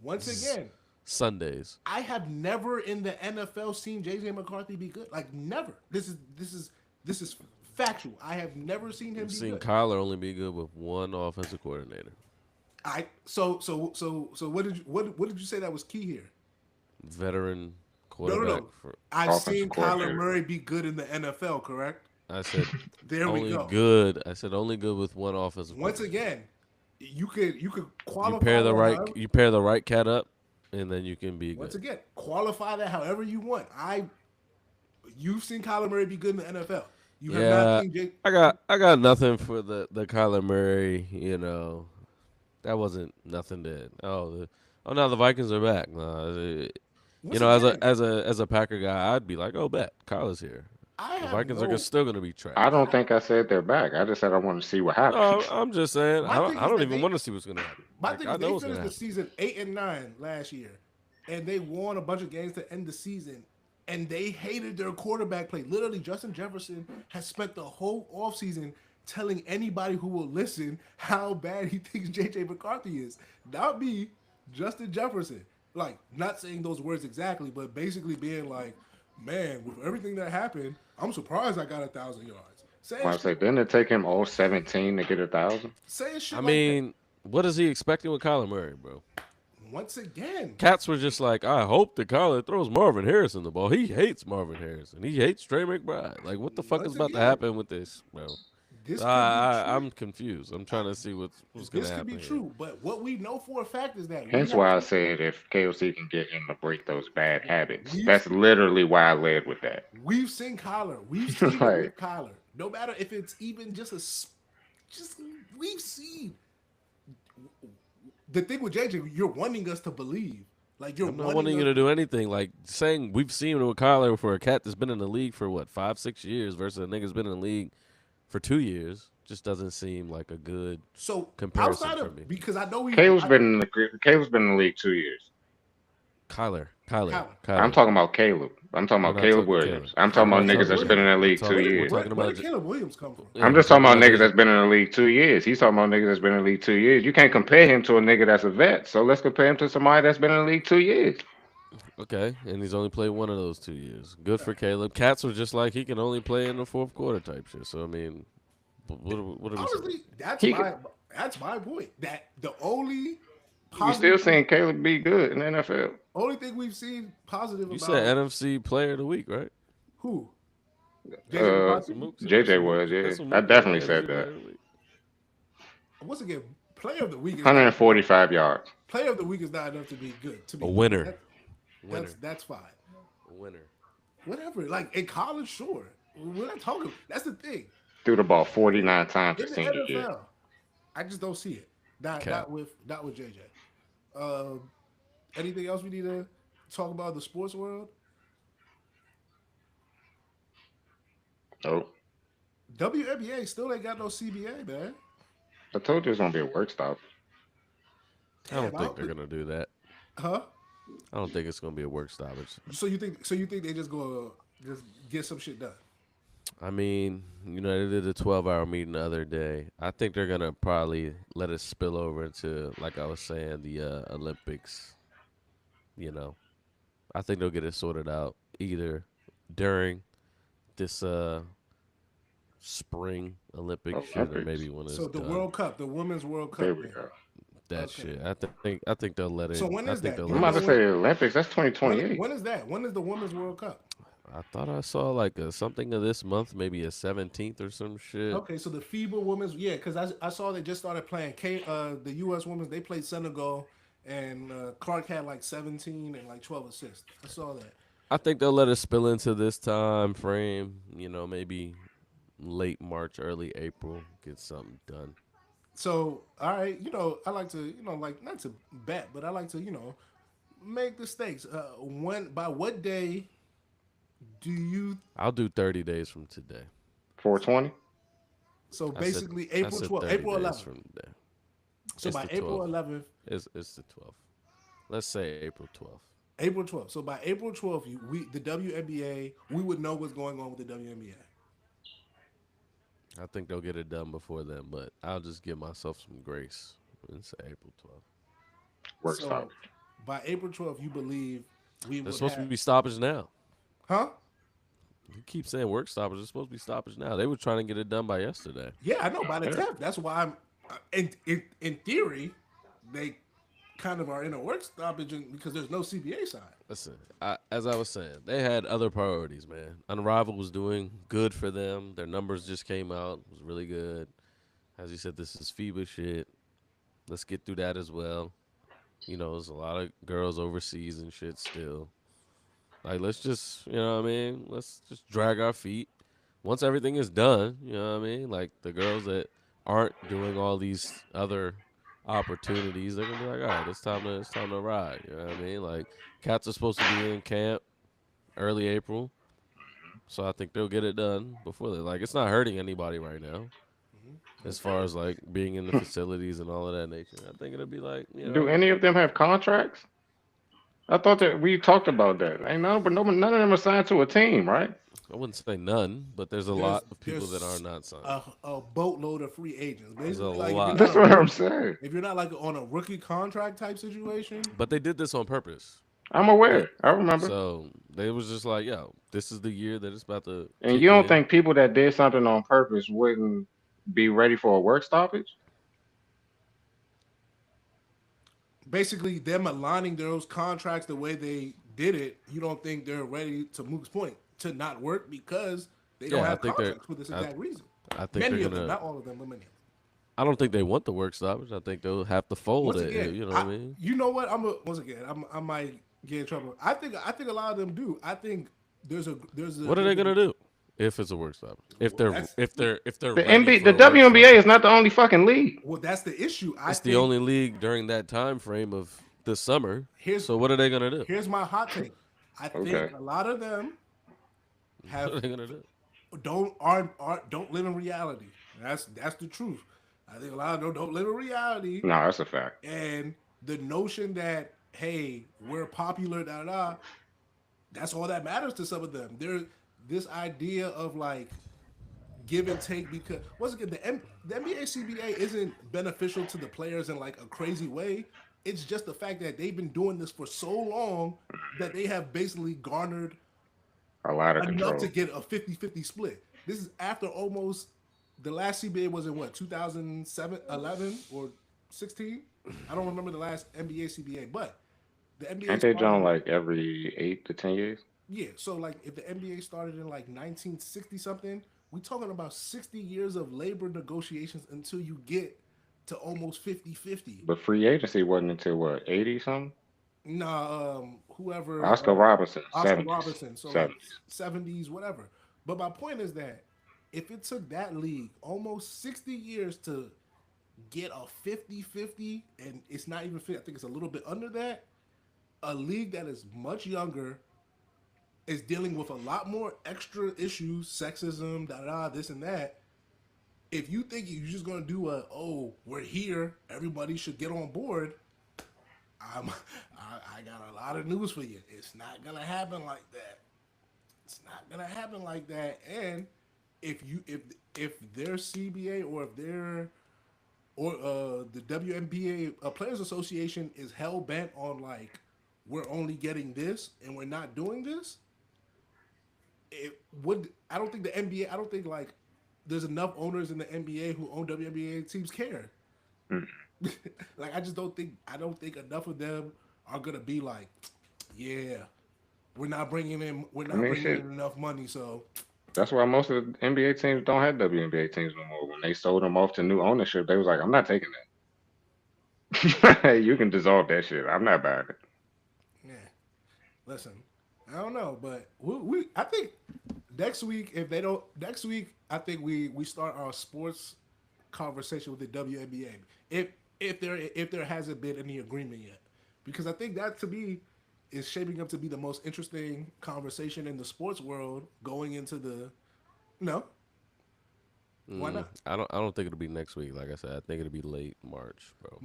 Once again, Sundays. I have never in the NFL seen JJ McCarthy be good. Like never. This is factual. I have never seen him I've be seen good. Kyler only be good with one offensive coordinator. So what did you say that was key here? Veteran quarterback. No. I've seen Offensive Kyler coordinator. Murray be good in the NFL, correct? I said There we only go. good. I said only good with one offensive. Once again, you could qualify. You pair the right cat up, and then you can be Once good. again, qualify that however you want. You've seen Kyler Murray be good in the NFL. You have not seen I got nothing for the Kyler Murray. That wasn't nothing to. Now the Vikings are back. As a Packer guy, I'd be like, oh, bet Kyler's here. The Vikings are still going to be trash. I don't think I said they're back. I just said I want to see what happens. No, I'm just saying. My I thing is don't that even they- want to see what's going to happen. My Like, thing I is know they what's going to finished the happen. season 8-9 last year, and they won a bunch of games to end the season. And they hated their quarterback play. Literally, Justin Jefferson has spent the whole offseason telling anybody who will listen how bad he thinks JJ McCarthy is. Not me, Justin Jefferson. Like, not saying those words exactly, but basically being like, man, with everything that happened, I'm surprised I got 1,000 yards. I say, didn't it take him all 17 to get 1,000? Saying shit I like mean, what is he expecting with Kyler Murray, bro? that. Once again, Cats were just like, I hope that Kyler throws Marvin Harrison the ball. He hates Marvin Harrison. He hates Trey McBride. Like, what the fuck Once is about to again, happen with this, bro? this could be true. I'm confused. I'm trying to see what's going This to could happen. be here. true, but what we know for a fact is that Hence why I said if KOC can get him to break those bad habits. We- That's literally why I led with that. we've seen Kyler. We've seen it with Kyler. No matter if it's even just we've seen. The thing with JJ, you're wanting us to believe. Like you're I'm not wanting you to do anything. Like saying we've seen it with Kyler for a cat that's been in the league for what 5-6 years versus a nigga's been in the league for 2 years just doesn't seem like a good. So comparison outside for of me. because I know Caleb's been in the league 2 years. Kyler. I'm talking about Caleb. I'm talking We're about not Caleb talking Williams. Caleb. I'm talking We're about not niggas talking that's Caleb. been in the We're league 2 talking. We're years. talking Where about. did Caleb Williams come from? Yeah, I'm we're just talking about niggas J- that's been in the league 2 years. He's talking about niggas that's been in the league 2 years. You can't compare him to a nigga that's a vet. So let's compare him to somebody that's been in the league 2 years. Okay, and he's only played one of those 2 years. Good for Caleb. Cats were just like he can only play in the fourth quarter type shit. So I mean, what are we saying? Honestly, He that's my point. That the only you still positive, seeing Caleb be good in the NFL. only thing we've seen positive You said about NFC Player of the Week, right? who JJ Uh, That's what McCarthy. Mook said. JJ was, yeah. That's what I Mook said. definitely said NFC that. Player of the Week. Once again, player of the week is not 145 yards. player of the week is not enough to be good. To be A good. winner. Winner. That's fine. A winner. Whatever. Like in college, sure. We're not talking. That's the thing. Threw the ball 49 times In his the senior year. NFL, I just don't see it. Not Cap. not with JJ. Anything else we need to talk about in the sports world? Oh, WNBA still ain't got no CBA, man. I told you it's gonna be a work stop. I don't Damn, think they're gonna do that. Huh? I don't think it's gonna be a work stoppage. So you think they just gonna just get some shit done? I mean, they did a 12-hour meeting the other day. I think they're gonna probably let it spill over into, like I was saying, the Olympics. I think they'll get it sorted out either during this spring Olympic shit, or Olympics. maybe when it's So the done. World Cup, the Women's World Cup. There we man. go. That Okay. shit. I think they'll let it. So when I is think that? they'll I'm let about it to say Olympics. That's When, 2028. when is that? When is the Women's World Cup? I thought I saw like something of this month, maybe a 17th or some shit. Okay, so the FIBA Women's, yeah, because I saw they just started playing. The U.S. Women's, they played Senegal, and Clark had like 17 and like 12 assists. I saw that. I think they'll let it spill into this time frame. Maybe late March, early April, get something done. So, all right, I like to, like not to bet, but I like to, make the stakes. By what day do you? I'll do 30 days from today. 420. So I basically, said, April 12th, 30 April days 11th. from today. So It's by the April 12th. 11th, It's the 12th. Let's say April 12th. April 12th. So by April 12th, the WNBA, we would know what's going on with the WNBA. I think they'll get it done before then, but I'll just give myself some grace and say April 12th. Work So stop. by April 12th, you believe we There's would supposed have, to be stoppage now. huh? You keep saying work stoppage. There's supposed to be stoppage now. They were trying to get it done by yesterday. Yeah, I know by the Yeah. 10th. That's why I'm. In theory, they kind of are in a work stoppage because there's no CBA signed. Listen, as I was saying, they had other priorities, man. Unrivaled was doing good for them. Their numbers just came out. It was really good. As you said, this is FIBA shit. Let's get through that as well. There's a lot of girls overseas and shit still. Like, let's just, let's just drag our feet. Once everything is done, like the girls that aren't doing all these other opportunities, they're gonna be like, all right, it's time to ride. You know what I mean? Like, cats are supposed to be in camp early April, so I think they'll get it done before they. Like, it's not hurting anybody right now, as far as like being in the facilities and all of that nature. I think it'll be like, Do any of them have contracts? I thought that we talked about that. Ain't none, but none of them are signed to a team, right? I wouldn't say none, but there's a lot of people that are not signed. A boatload of free agents. Basically, a like lot. That's what I'm saying. if you're not like on a rookie contract type situation, But they did this on purpose. I'm aware. I remember. So they was just like, yo, this is the year that it's about to. And kick you don't in. think people that did something on purpose wouldn't be ready for a work stoppage? basically them aligning those contracts the way they did it, you don't think they're ready, to Mook's point, to not work because they don't Yeah, I have think they're- contracts for this exact reason. I think Many they're of them, gonna. not all of them, but many of them. I don't think they want the work stoppage. I think they'll have to fold Once it. again, You know what I mean? You know what? I might get in trouble. I think a lot of them do. I think there's a What are they gonna do if it's a work stoppage? If they're That's- if they're The ready NBA, for the a work WNBA stoppage. is not the only fucking league. Well, that's the issue. I It's think the only league during that time frame of the summer. Here's- So what are they gonna do? here's my hot take. I think Okay. a lot of them What have are they gonna do? don't live in reality. That's the truth. I think a lot of them don't live in reality, No, that's a fact. and the notion that hey, we're popular, da da da. That's all that matters to some of them. There, this idea of like give and take because once again the NBA CBA isn't beneficial to the players in like a crazy way. It's just the fact that they've been doing this for so long that they have basically garnered A lot of enough to control. get a 50-50 split. This is after almost the last CBA was in what 2007, 11 or 16. I don't remember the last NBA CBA, but the NBA Ain't they started done in like every 8 to 10 years? yeah, so like if the NBA started in like 1960 something, we talking about 60 years of labor negotiations until you get to almost 50-50. But free agency wasn't until what, 80 something? Nah, whoever Oscar Robertson, Oscar 70s. Robertson, so like 70s. 70s, whatever. But my point is that if it took that league almost 60 years to get a 50-50, and it's not even 50, I think it's a little bit under that, a league that is much younger is dealing with a lot more extra issues, sexism, da da, this and that. If you think you're just gonna do a we're here, everybody should get on board, I'm I got a lot of news for you. It's not gonna happen like that. It's not gonna happen like that. And if their CBA or if their or the WNBA Players Association is hell bent on like we're only getting this and we're not doing this, it would I don't think the NBA I don't think like there's enough owners in the NBA who own WNBA teams care. Mm. Like I don't think enough of them are gonna be like, yeah, we're I not mean, bringing shit. in enough money, so That's why most of the NBA teams don't have WNBA teams no more. When they sold them off to new ownership, they was like, I'm not taking that. You can dissolve that shit. I'm not buying it. yeah. Listen, I don't know, but we I think next week if they don't next week I think we start our sports conversation with the WNBA if there hasn't been any agreement yet, because I think that to me is shaping up to be the most interesting conversation in the sports world going into the no why not. I don't think it'll be next week. Like I said, I think it'll be late March, bro.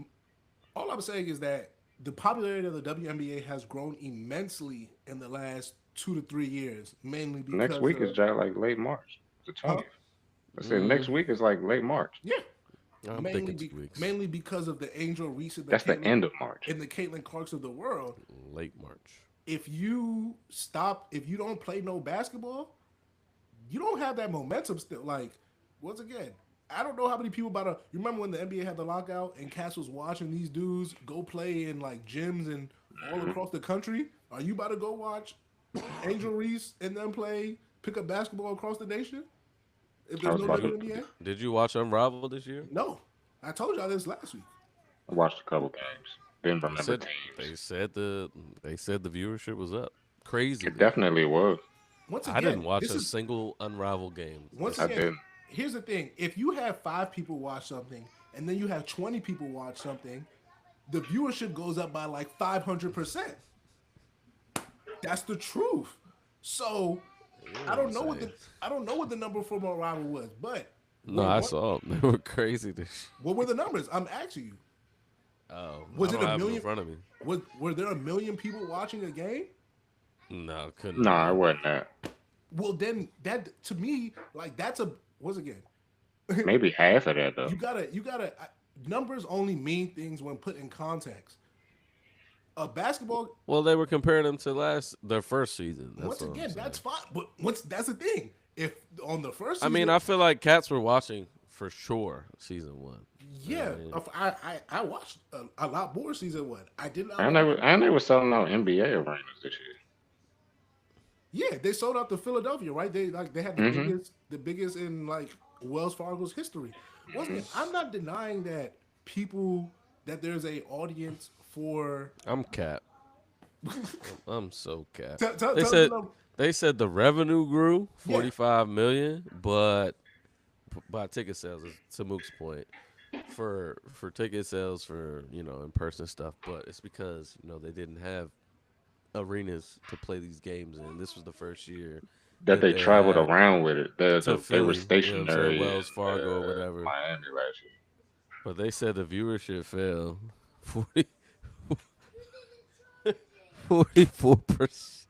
All I'm saying is that the popularity of the WNBA has grown immensely in the last 2 to 3 years, mainly Next because week is of just like late March, the huh 20th. I said Mm, next week is like late March. yeah I'm thinking 2 weeks. mainly because of the Angel Reese That's the end of March. and the Caitlin Clarks of the world. Late March. If you don't play no basketball, you don't have that momentum still. Like once again, I don't know how many people about to. You remember when the NBA had the lockout and Cass was watching these dudes go play in like gyms and all Mhm. across the country? Are you about to go watch Angel Reese and them play pick up basketball across the nation? If I there's was no about to WNBA, Did you watch Unravel this year? no. I told y'all this last week. I watched a couple games. Didn't They remember said teams. they said the they said the viewership was up It crazily. definitely was. Once I didn't again, watch this a is single Unravel game once this I year. again. didn't. Here's the thing: if you have 5 people watch something and then you have 20 people watch something, the viewership goes up by like 500%. That's the truth. So You know I what I'm don't know what saying? the I don't know what the number for my rival was, but No, I saw them. They were crazy. what were the numbers? I'm asking you. Oh, I Was it don't a have them in million? front of me. Were there a million people watching a game? No, couldn't have Nah, it been. wasn't that. Well, then that to me like that's a once again Maybe half of that though. numbers only mean things when put in context. A basketball Well, they were comparing them to their first season. That's once what I'm again, that's saying. fine. But once that's the thing. If on the first I mean, season, I feel like cats were watching for sure season one. You know yeah, what I mean? I watched a lot more season one. I did not And watch. they were selling out NBA arenas this Yeah, they sold out to Philadelphia, right? They had year. Hmm. the biggest in like Wells Fargo's history. Once Hmm. again, I'm not denying people that there's a audience for. I'm cat. I'm so cat. They Tell us the said number. the revenue grew Yeah, 45 million, but by ticket sales, to Mook's point, for ticket sales for in person stuff, but it's because they didn't have arenas to play these games in. This was the first year That that they they traveled had around with it. to They were Philly. You know what I'm saying? stationary Wells in Fargo or whatever. Miami last year. But they said the viewership fell 40. 44%.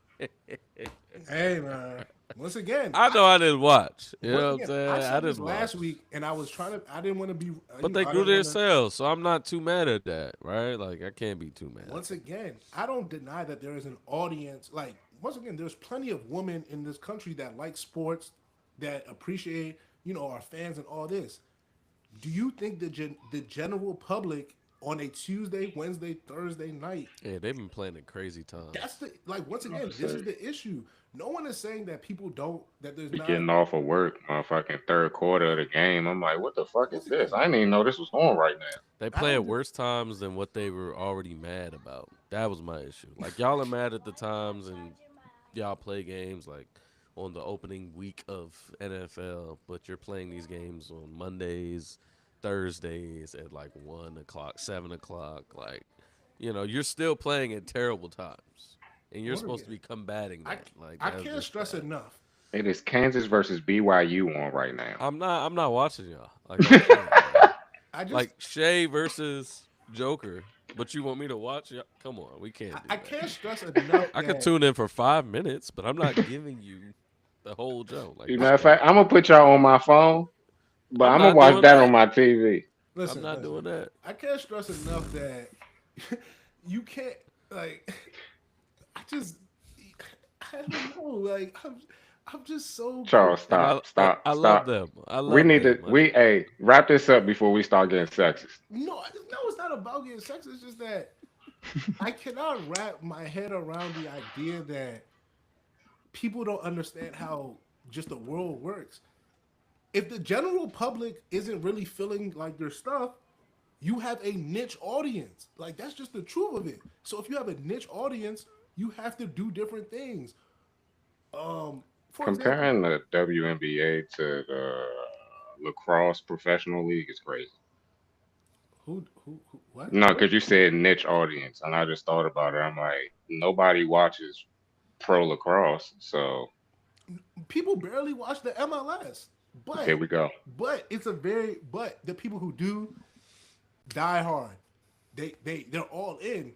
Hey man, once again, I know I didn't watch. You once know what I'm again, saying? I I said this didn't watch. last week, and I was trying to. I didn't want to be. But they I grew didn't their want to. sales, so I'm not too mad at that, right? Like I can't be too mad. Once again, I don't deny that there is an audience. Like once again, there's plenty of women in this country that like sports, that appreciate, our fans and all this. Do you think the general public on a Tuesday, Wednesday, Thursday night? Yeah, they've been playing at crazy That's times. the like once I'm about again, to this say, is the issue. No one is saying that people don't that there's be not getting off of work, motherfucking third quarter of the game. I'm like, what the fuck is once this? again. I didn't even know this was on right now. They I play don't at worse times than what they were already mad about. That was my issue. Like y'all are mad at the times and y'all play games like on the opening week of NFL, but you're playing these games on Mondays, Thursdays at like 1 o'clock, 7 o'clock. Like, you're still playing at terrible times. And you're once supposed to again. be combating I that. Like I that's can't just stress bad. enough. It is Kansas versus BYU on right now. I'm not watching y'all. Like I'm saying, man. I just Like Shay versus Joker, but you want me to watch? Come on, we I, can't do I that. can't stress enough I could that tune in for 5 minutes, but I'm not giving you the whole show. Like You it's know, in fact, crazy. I'm gonna put y'all on my phone, but I'm I'm gonna not watch doing that on that. my TV. I'm not listen. doing that. I can't stress enough that you can't like. I just I don't know. Like I'm just so Charles, And stop, stop, I love stop. them. I We love need them. to wrap this up before we start getting sexist. no. No, it's not about getting sex. It's just that I cannot wrap my head around the idea that people don't understand how just the world works. If the general public isn't really feeling like their stuff, you have a niche audience. Like that's just the truth of it. So if you have a niche audience, you have to do different things. For example, Comparing the WNBA to the lacrosse professional league is crazy. who what? No, What? because you said niche audience, and I just thought about it. I'm like, nobody watches pro lacrosse, so People barely watch the MLS, here but we go. but the people who do die hard. They're all in.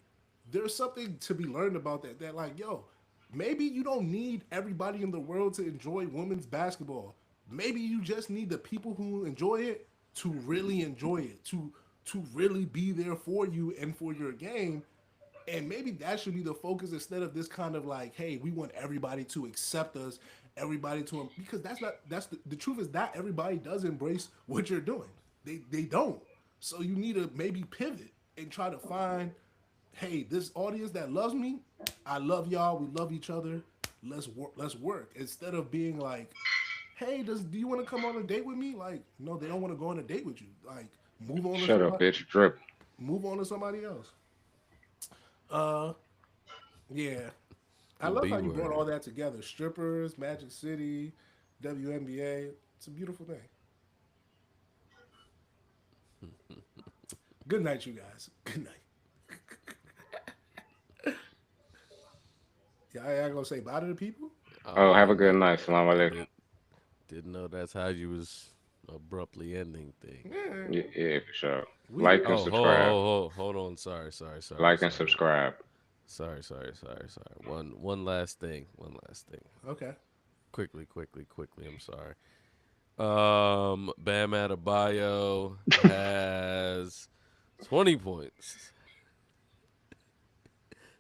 There's something to be learned about that. That like, yo, maybe you don't need everybody in the world to enjoy women's basketball. Maybe you just need the people who enjoy it to really enjoy it, to really be there for you and for your game. And maybe that should be the focus instead of this kind of like, hey, we want everybody to accept us, everybody to because that's the truth is not everybody does embrace what you're doing. They don't. So you need to maybe pivot and try to find, hey, this audience that loves me, I love y'all, we love each other. Let's work instead of being like, hey, do you want to come on a date with me? Like, no, they don't want to go on a date with you. Like, move on to Shut up, somebody, bitch. Dribble. move on to somebody else. Uh, yeah. I The love B how you brought word. all that together. Strippers, Magic City, WNBA. It's a beautiful thing. Good night, you guys. Good night. Yeah, I gonna say bye to the people. Oh, Oh, I have a didn't good know. night. Salam I alaikum. didn't know that's how you was abruptly ending things. Yeah, Yeah, yeah, for sure. we Like here. and Oh, subscribe. hold on. Sorry. Like and subscribe. Sorry. One last thing. One last thing. Okay. Quickly. I'm sorry. Bam Adebayo has 20 points,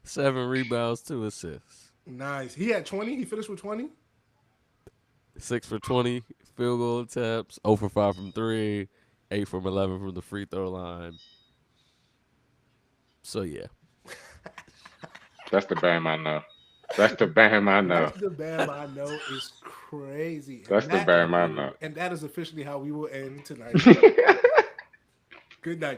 7 rebounds, 2 assists, Nice. He had 20. He finished with 20. 6 for 20 field goal attempts, 0 for 5 from three, 8 from 11 from the free throw line. So yeah, That's the bam I know. That's the bam I know. That's the Bam I know is crazy. That's the bam I know. And that is officially how we will end tonight. Good night, you.